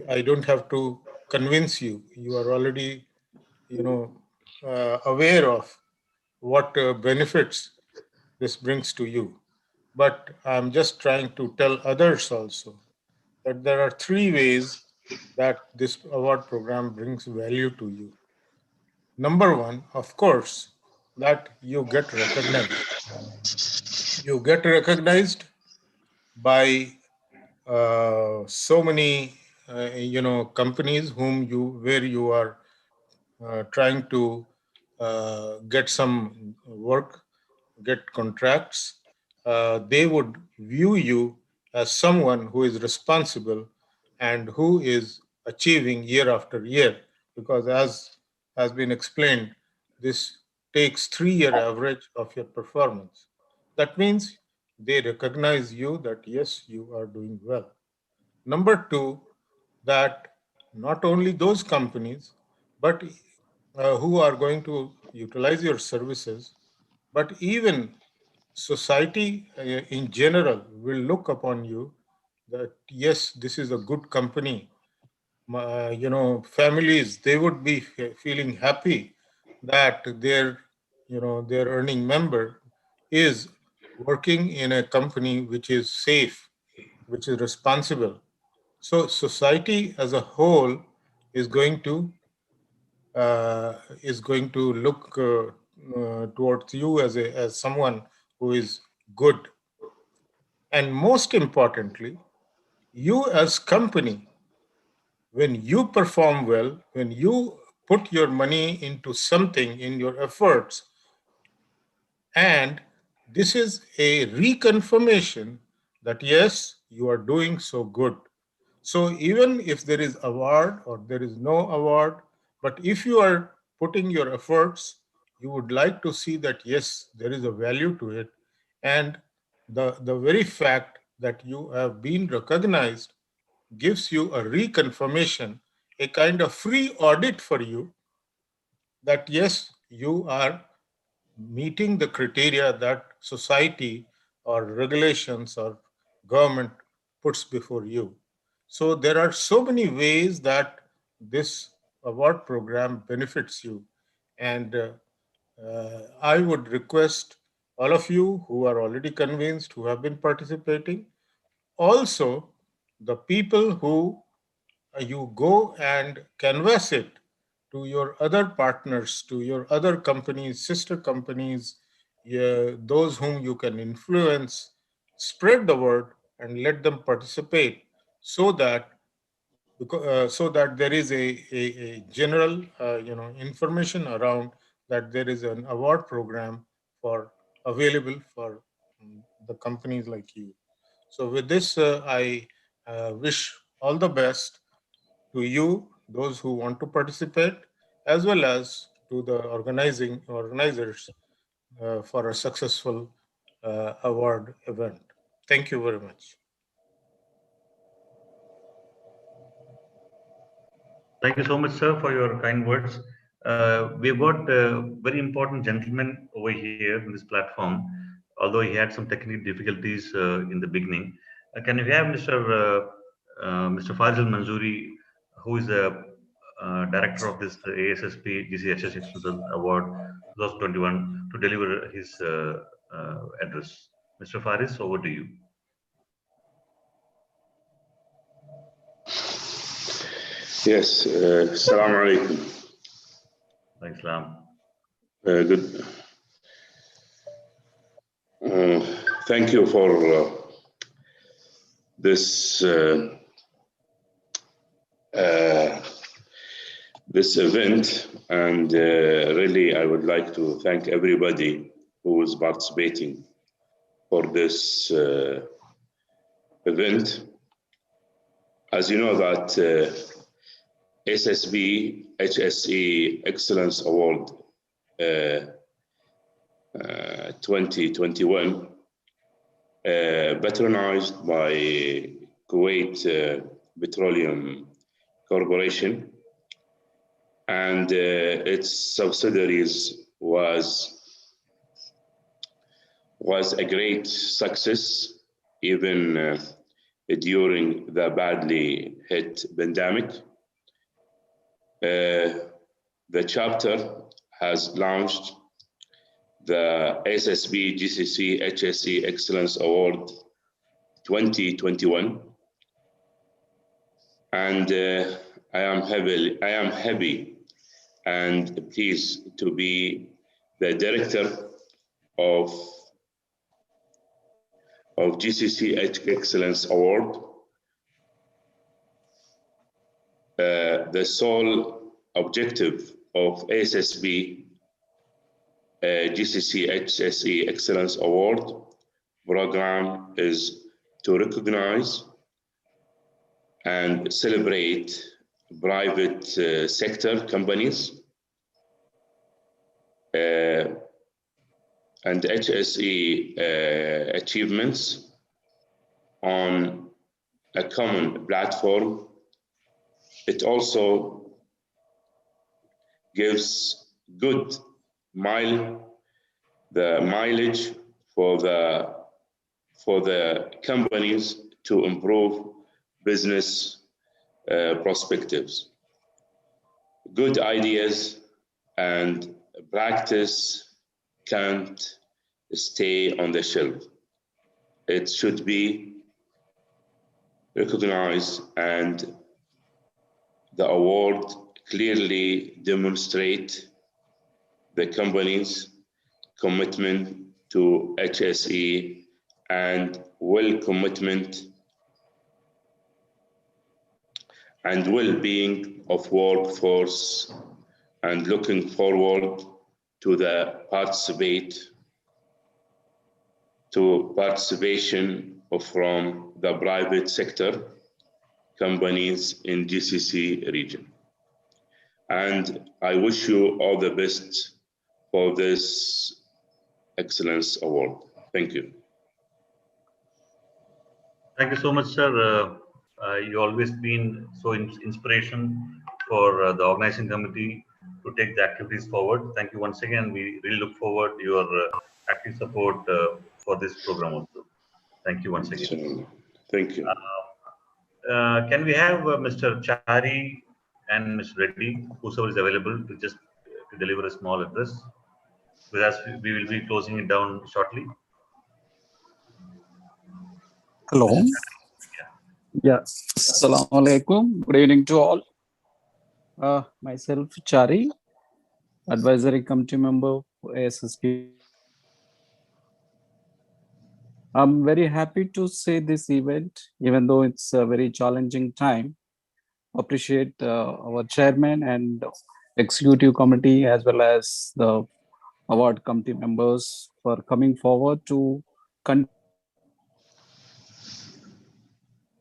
[SPEAKER 13] I don't have to convince you. You are already, aware of what benefits this brings to you. But I'm just trying to tell others also that there are three ways that this award program brings value to you. Number one, of course, that you get recognized. you get recognized by so many companies where you are trying to get some work, get contracts. They would view you as someone who is responsible and who is achieving year after year, because as has been explained, this takes 3-year average of your performance. That means they recognize you that yes, you are doing well. Number two, that not only those companies, but who are going to utilize your services, but even society in general will look upon you that yes, this is a good company. Families, they would be feeling happy that their earning member is working in a company which is safe, which is responsible. So society as a whole is going to look towards you as someone who is good. And most importantly, you as company, when you perform well, when you put your money into something in your efforts, and this is a reconfirmation that yes, you are doing so good. So even if there is award or there is no award, but if you are putting your efforts, you would like to see that yes, there is a value to it. And the very fact that you have been recognized gives you a reconfirmation, a kind of free audit for you that yes, you are meeting the criteria that society or regulations or government puts before you. So there are so many ways that this award program benefits you. And I would request all of you who are already convinced, who have been participating, also the people who you go and canvass it to your other partners, to your other companies, sister companies, those whom you can influence, spread the word and let them participate so that there is a general information around that there is an award program for available for the companies like you. So with this, I wish all the best to you, those who want to participate, as well as to the organizers for a successful award event. Thank you very much.
[SPEAKER 3] Thank you so much, sir, for your kind words. We've got a very important gentleman over here in this platform, although he had some technical difficulties in the beginning. Can you have Mr. Fazil Manzoori, who is the director of this ASSP GCC HSE Award 2021, to deliver his address? Mr. Faris, over to you.
[SPEAKER 14] Yes, Assalamu alaikum.
[SPEAKER 3] Thanks, Lam.
[SPEAKER 14] Good. Thank you for this event, and really I would like to thank everybody who is participating for this event. As you know that ASSP HSE Excellence Award 2021 patronized by Kuwait Petroleum Corporation and its subsidiaries was a great success even during the badly hit pandemic. The chapter has launched the ASSP GCC HSE Excellence Award 2021, and I am happy and pleased to be the director of of GCC Excellence Award. The sole objective of ASSP GCC HSE Excellence Award program is to recognize and celebrate private sector companies and HSE achievements on a common platform. It also gives good mileage for the companies to improve business perspectives. Good ideas and practice can't stay on the shelf. It should be recognized, and the award clearly demonstrate the company's commitment to HSE and commitment and well-being of workforce, and looking forward to the participation from the private sector companies in GCC region. And I wish you all the best for this Excellence Award. Thank you.
[SPEAKER 3] Thank you so much, sir. You always been so inspiration for the organizing committee to take the activities forward. Thank you once again. We really look forward to your active support for this program also. Thank you once again.
[SPEAKER 14] Thank you.
[SPEAKER 3] Can we have Mr. Chari and Ms. Reddy, whosoever is available, to just to deliver a small address? Because we will be closing it down shortly.
[SPEAKER 15] Hello. Yes. Assalamu alaikum. Good evening to all. Myself, Chari, Advisory Committee Member for ASSP. I'm very happy to say this event, even though it's a very challenging time. Appreciate our chairman and executive committee, as well as the award committee members for coming forward to conduct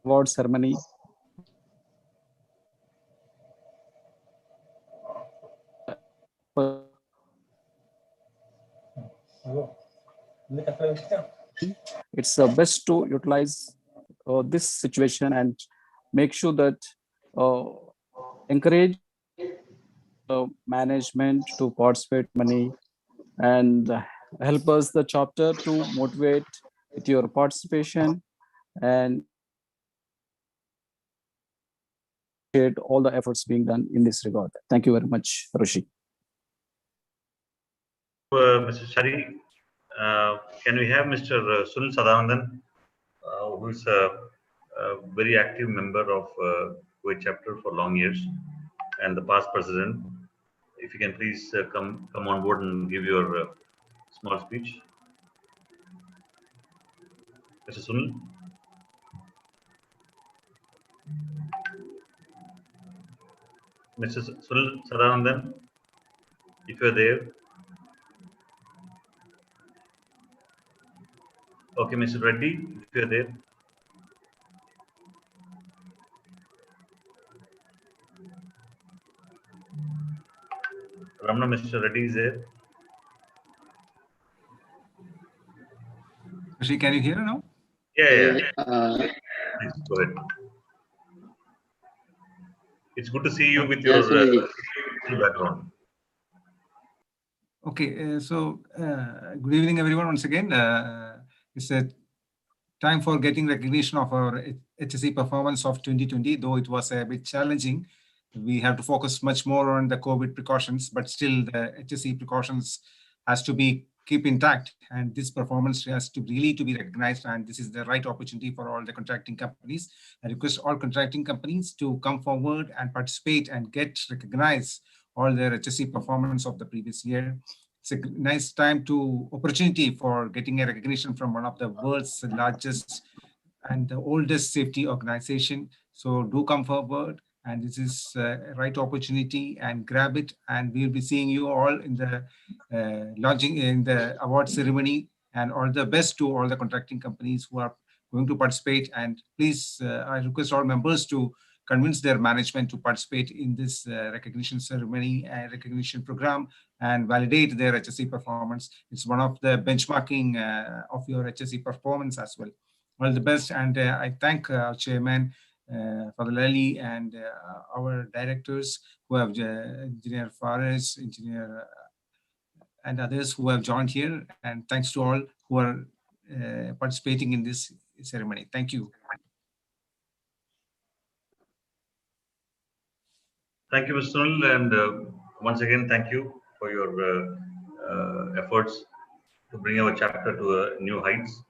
[SPEAKER 15] award ceremony. It's best to utilize this situation and make sure that encourage management to participate money and help us the chapter to motivate with your participation and all the efforts being done in this regard. Thank you very much, Rishi.
[SPEAKER 3] Mr. Chari, can we have Mr. Sunil Sadanandan, who is a very active member of Kuwait chapter for long years and the past president. If you can please come on board and give your small speech. Mr. Sunil. Mr. Sunil Sadanandan, if you are there. Okay, Mr. Reddy, if you are there. Ramana, Mr. Reddy is there.
[SPEAKER 16] Can you hear now?
[SPEAKER 3] Yeah. Please go ahead. It's good to see you with your background.
[SPEAKER 16] Okay, so good evening, everyone. Once again, it's a time for getting recognition of our HSE performance of 2020, though it was a bit challenging. We have to focus much more on the COVID precautions, but still the HSE precautions has to be keep intact, and this performance has to really to be recognized, and this is the right opportunity for all the contracting companies. I request all contracting companies to come forward and participate and get recognized all their HSE performance of the previous year. it's a nice opportunity for getting a recognition from one of the world's largest and the oldest safety organization. So do come forward, and this is a right opportunity, and grab it. And we'll be seeing you all in the launching in the award ceremony. And all the best to all the contracting companies who are going to participate. And please, I request all members to convince their management to participate in this recognition ceremony and recognition program and validate their HSE performance. It's one of the benchmarking of your HSE performance as well. All the best, and I thank our chairman, Fadil Ali, and our directors who have Engineer Fares, Engineer and others who have joined here. And thanks to all who are participating in this ceremony. Thank you.
[SPEAKER 3] Thank you, Mr. Sunil, and once again, thank you for your efforts to bring our chapter to new heights.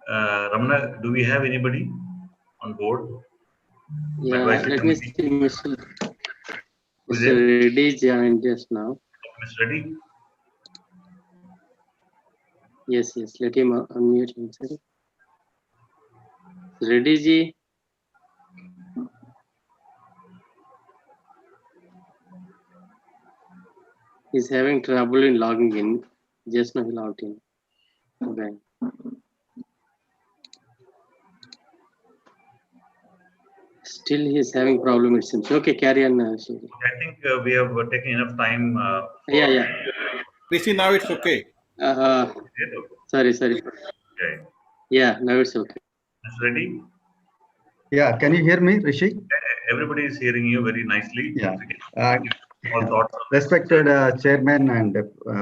[SPEAKER 3] Ramana, do we have anybody on board?
[SPEAKER 6] Yeah, let me see, Mr.
[SPEAKER 3] Mr.
[SPEAKER 6] Reddy joined just now.
[SPEAKER 3] Mr. Reddy?
[SPEAKER 6] Yes, let him unmute himself. Reddy ji. He's having trouble in logging in. Just now he logged in. Okay. Still he is having problem, it seems. Okay, carry on.
[SPEAKER 3] Okay, I think we have taken enough time.
[SPEAKER 6] Yeah.
[SPEAKER 1] Rishi, now it's okay.
[SPEAKER 6] Sorry.
[SPEAKER 3] Okay.
[SPEAKER 6] Yeah, now it's okay.
[SPEAKER 3] Mr. Reddy?
[SPEAKER 17] Yeah, can you hear me, Rishi?
[SPEAKER 3] Everybody is hearing you very nicely.
[SPEAKER 17] Yeah.
[SPEAKER 3] All thoughts.
[SPEAKER 17] Respected Chairman and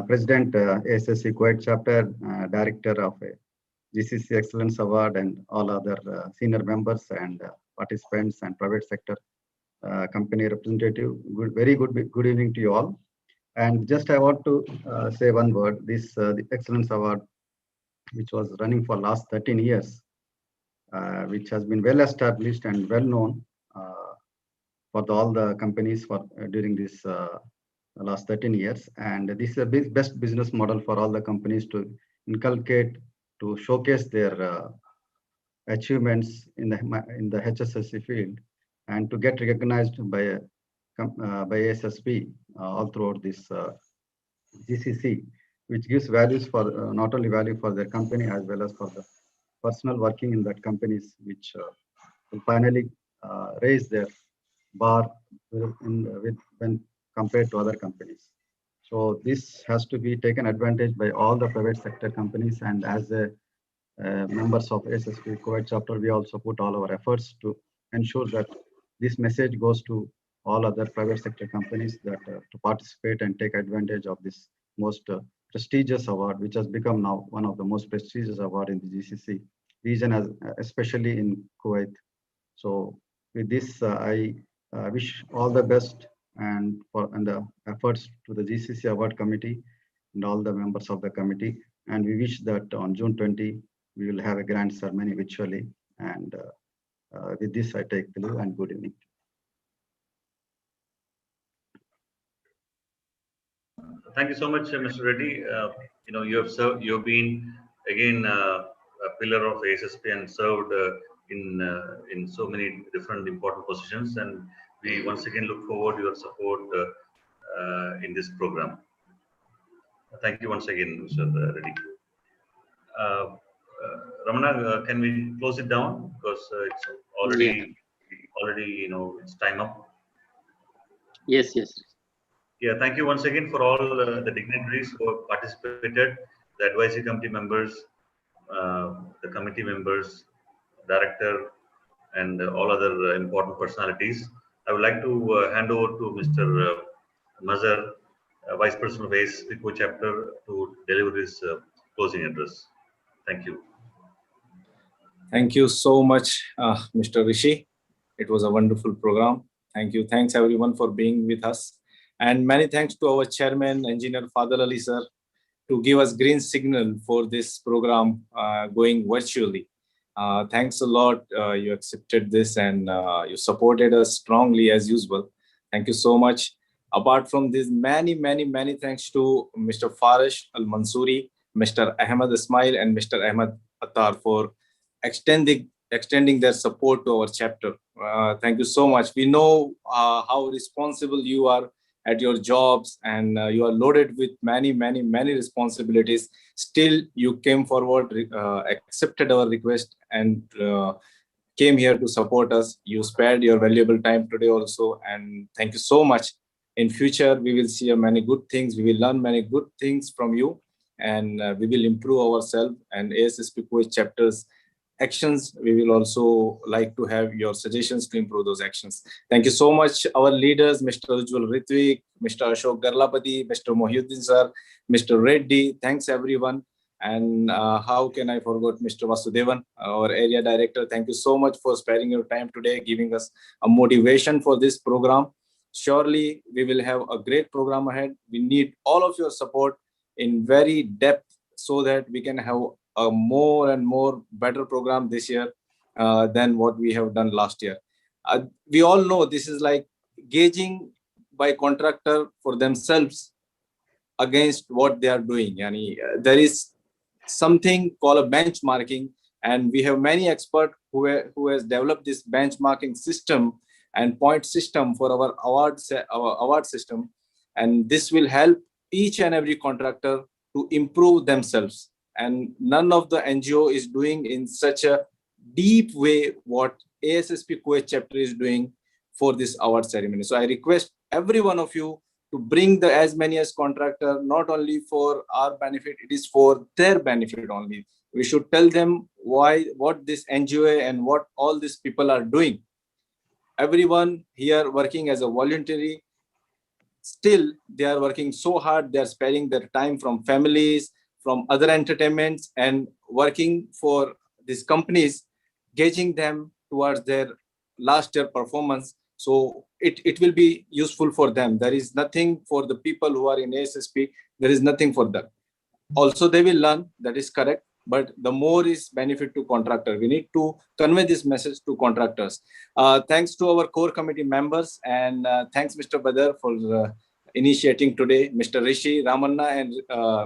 [SPEAKER 17] President, ASSP Kuwait Chapter, Director of GCC Excellence Award, and all other senior members and participants and private sector company representative. Very good evening to you all. And just I want to say one word. This the Excellence Award, which was running for last 13 years, which has been well established and well known for all the companies for during this last 13 years. And this is a best business model for all the companies to inculcate, to showcase their achievements in the HSSE field, and to get recognized by ASSP all throughout this GCC, which gives values for not only value for their company as well as for the personal working in that companies, which will finally raise their bar when compared to other companies. So this has to be taken advantage by all the private sector companies, and as a members of ASSP Kuwait chapter, we also put all our efforts to ensure that this message goes to all other private sector companies that to participate and take advantage of this most prestigious award, which has become now one of the most prestigious award in the GCC region, especially in Kuwait. So with this, I wish all the best and the efforts to the GCC Award Committee and all the members of the committee. And we wish that on June 20, we will have a grand ceremony virtually. And with this, I take the leave and good evening.
[SPEAKER 3] Thank you so much, Mr. Reddy. You have been again a pillar of ASSP and served in so many different important positions, and we once again look forward to your support in this program. Thank you once again, Mr. Reddy. Ramana, can we close it down, because it's already it's time up.
[SPEAKER 6] Yes.
[SPEAKER 3] Yeah, thank you once again for all the dignitaries who have participated, the advisory committee members, the committee members, director, and all other important personalities. I would like to hand over to Mr. Mazhar, Vice President of ASSP Kuwait Chapter, to deliver his closing address. Thank you.
[SPEAKER 18] Thank you so much, Mr. Rishi. It was a wonderful program. Thank you. Thanks everyone for being with us. And many thanks to our chairman, Engineer Fadil Ali sir, to give us green signal for this program going virtually. Thanks a lot. You accepted this and you supported us strongly as usual. Thank you so much. Apart from this, many thanks to Mr. Farish Al Mansouri, Mr. Ahmed Ismail, and Mr. Ahmed Attar for extending their support to our chapter. Thank you so much. We know how responsible you are at your jobs, and you are loaded with many responsibilities. Still, you came forward, accepted our request, and came here to support us. You spared your valuable time today also, and thank you so much. In future, we will see many good things. We will learn many good things from you, and we will improve ourselves. And ASSP Kuwait chapters actions, we will also like to have your suggestions to improve those actions. Thank you so much, our leaders, Mr. Ujjwal Ritvik, Mr. Ashok Garlapati, Mr. Mohyuddin sir, Mr. Reddy. Thanks everyone. And how can I forget Mr. Vasudevan, our area director? Thank you so much for sparing your time today, giving us a motivation for this program. Surely we will have a great program ahead. We need all of your support in very depth so that we can have a more and more better program this year than what we have done last year. We all know this is like gauging by contractor for themselves against what they are doing. Yani, there is something called a benchmarking, and we have many experts who has developed this benchmarking system and point system for our award system, and this will help each and every contractor to improve themselves. And none of the NGO is doing in such a deep way what ASSP Kuwait chapter is doing for this award ceremony. So I request every one of you to bring the as many as contractor, not only for our benefit, it is for their benefit only. We should tell them what this NGO and what all these people are doing. Everyone here working as a voluntary, still they are working so hard, they are sparing their time from families, from other entertainments, and working for these companies, gauging them towards their last year performance. So it will be useful for them. There is nothing for the people who are in ASSP, there is nothing for them. Also they will learn, that is correct, but the more is benefit to contractor. We need to convey this message to contractors. Thanks to our core committee members, and thanks Mr. Badar for initiating today, Mr. Rishi, Ramanna, and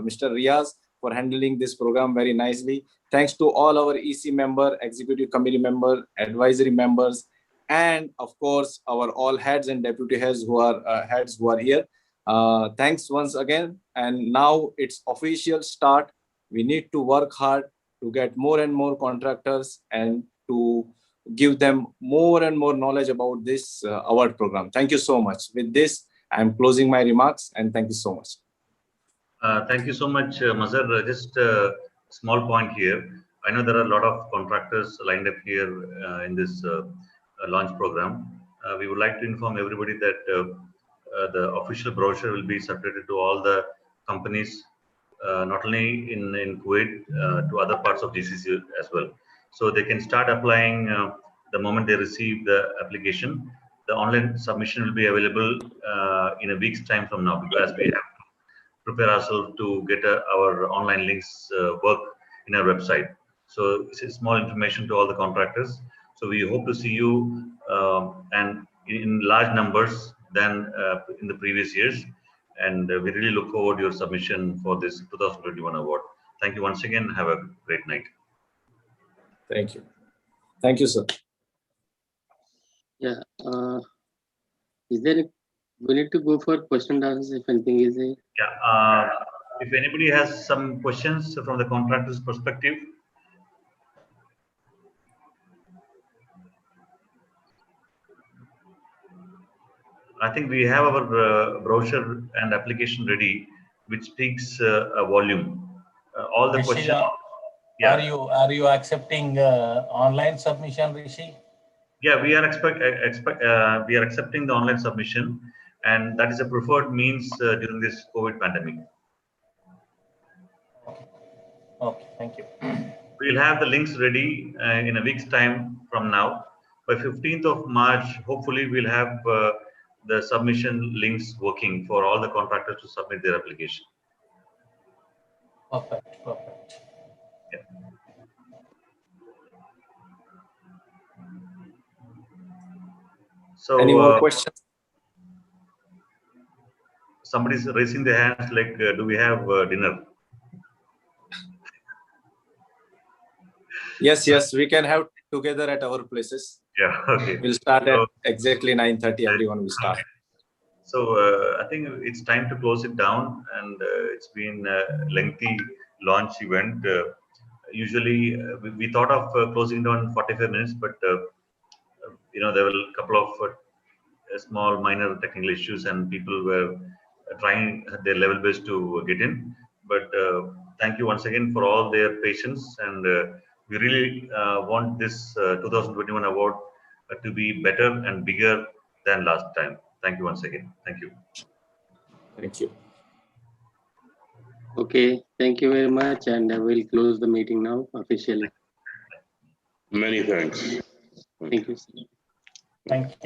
[SPEAKER 18] Mr. Riaz for handling this program very nicely. Thanks to all our EC member, executive committee member, advisory members, and of course our all heads and deputy heads who are here. Thanks once again. And now it's official start. We need to work hard to get more and more contractors and to give them more and more knowledge about this award program. Thank you so much. With this, I'm closing my remarks, and thank you so much.
[SPEAKER 3] Thank you so much, Mazhar. Just a small point here. I know there are a lot of contractors lined up here in this launch program. We would like to inform everybody that the official brochure will be circulated to all the companies, not only in Kuwait, to other parts of GCC as well. So they can start applying the moment they receive the application. The online submission will be available in a week's time from now, because we have to prepare ourselves to get our online links work in our website. So it's a small information to all the contractors. So we hope to see you and in large numbers than in the previous years. And we really look forward to your submission for this 2021 award. Thank you once again. Have a great night.
[SPEAKER 18] Thank you. Thank you, sir.
[SPEAKER 6] Yeah. Is there we need to go for question and answers if anything is there?
[SPEAKER 3] Yeah. If anybody has some questions from the contractor's perspective. I think we have our brochure and application ready, which speaks a volume. All the
[SPEAKER 12] Rishi,
[SPEAKER 3] questions. Yeah.
[SPEAKER 12] Are you accepting online submission, Rishi?
[SPEAKER 3] Yeah, we are accepting the online submission, and that is a preferred means during this COVID pandemic.
[SPEAKER 12] Okay, thank you.
[SPEAKER 3] We'll have the links ready in a week's time from now. By 15th of March, hopefully we'll have the submission links working for all the contractors to submit their application.
[SPEAKER 12] Perfect, perfect.
[SPEAKER 3] Yeah. So,
[SPEAKER 18] any more questions?
[SPEAKER 3] somebody's raising their hands like, do we have dinner?
[SPEAKER 18] Yes, we can have together at our places.
[SPEAKER 3] Yeah, okay.
[SPEAKER 18] We'll start at exactly 9:30. Everyone will start.
[SPEAKER 3] So I think it's time to close it down, and it's been a lengthy launch event. Usually, we thought of closing down in 45 minutes, but there were a couple of small minor technical issues, and people were trying their level best to get in. But thank you once again for all their patience, and we really want this 2021 award to be better and bigger than last time. Thank you once again. Thank you.
[SPEAKER 18] Thank you.
[SPEAKER 6] Okay, thank you very much, and I will close the meeting now officially.
[SPEAKER 14] Many thanks.
[SPEAKER 6] Thank you.
[SPEAKER 10] Thank you.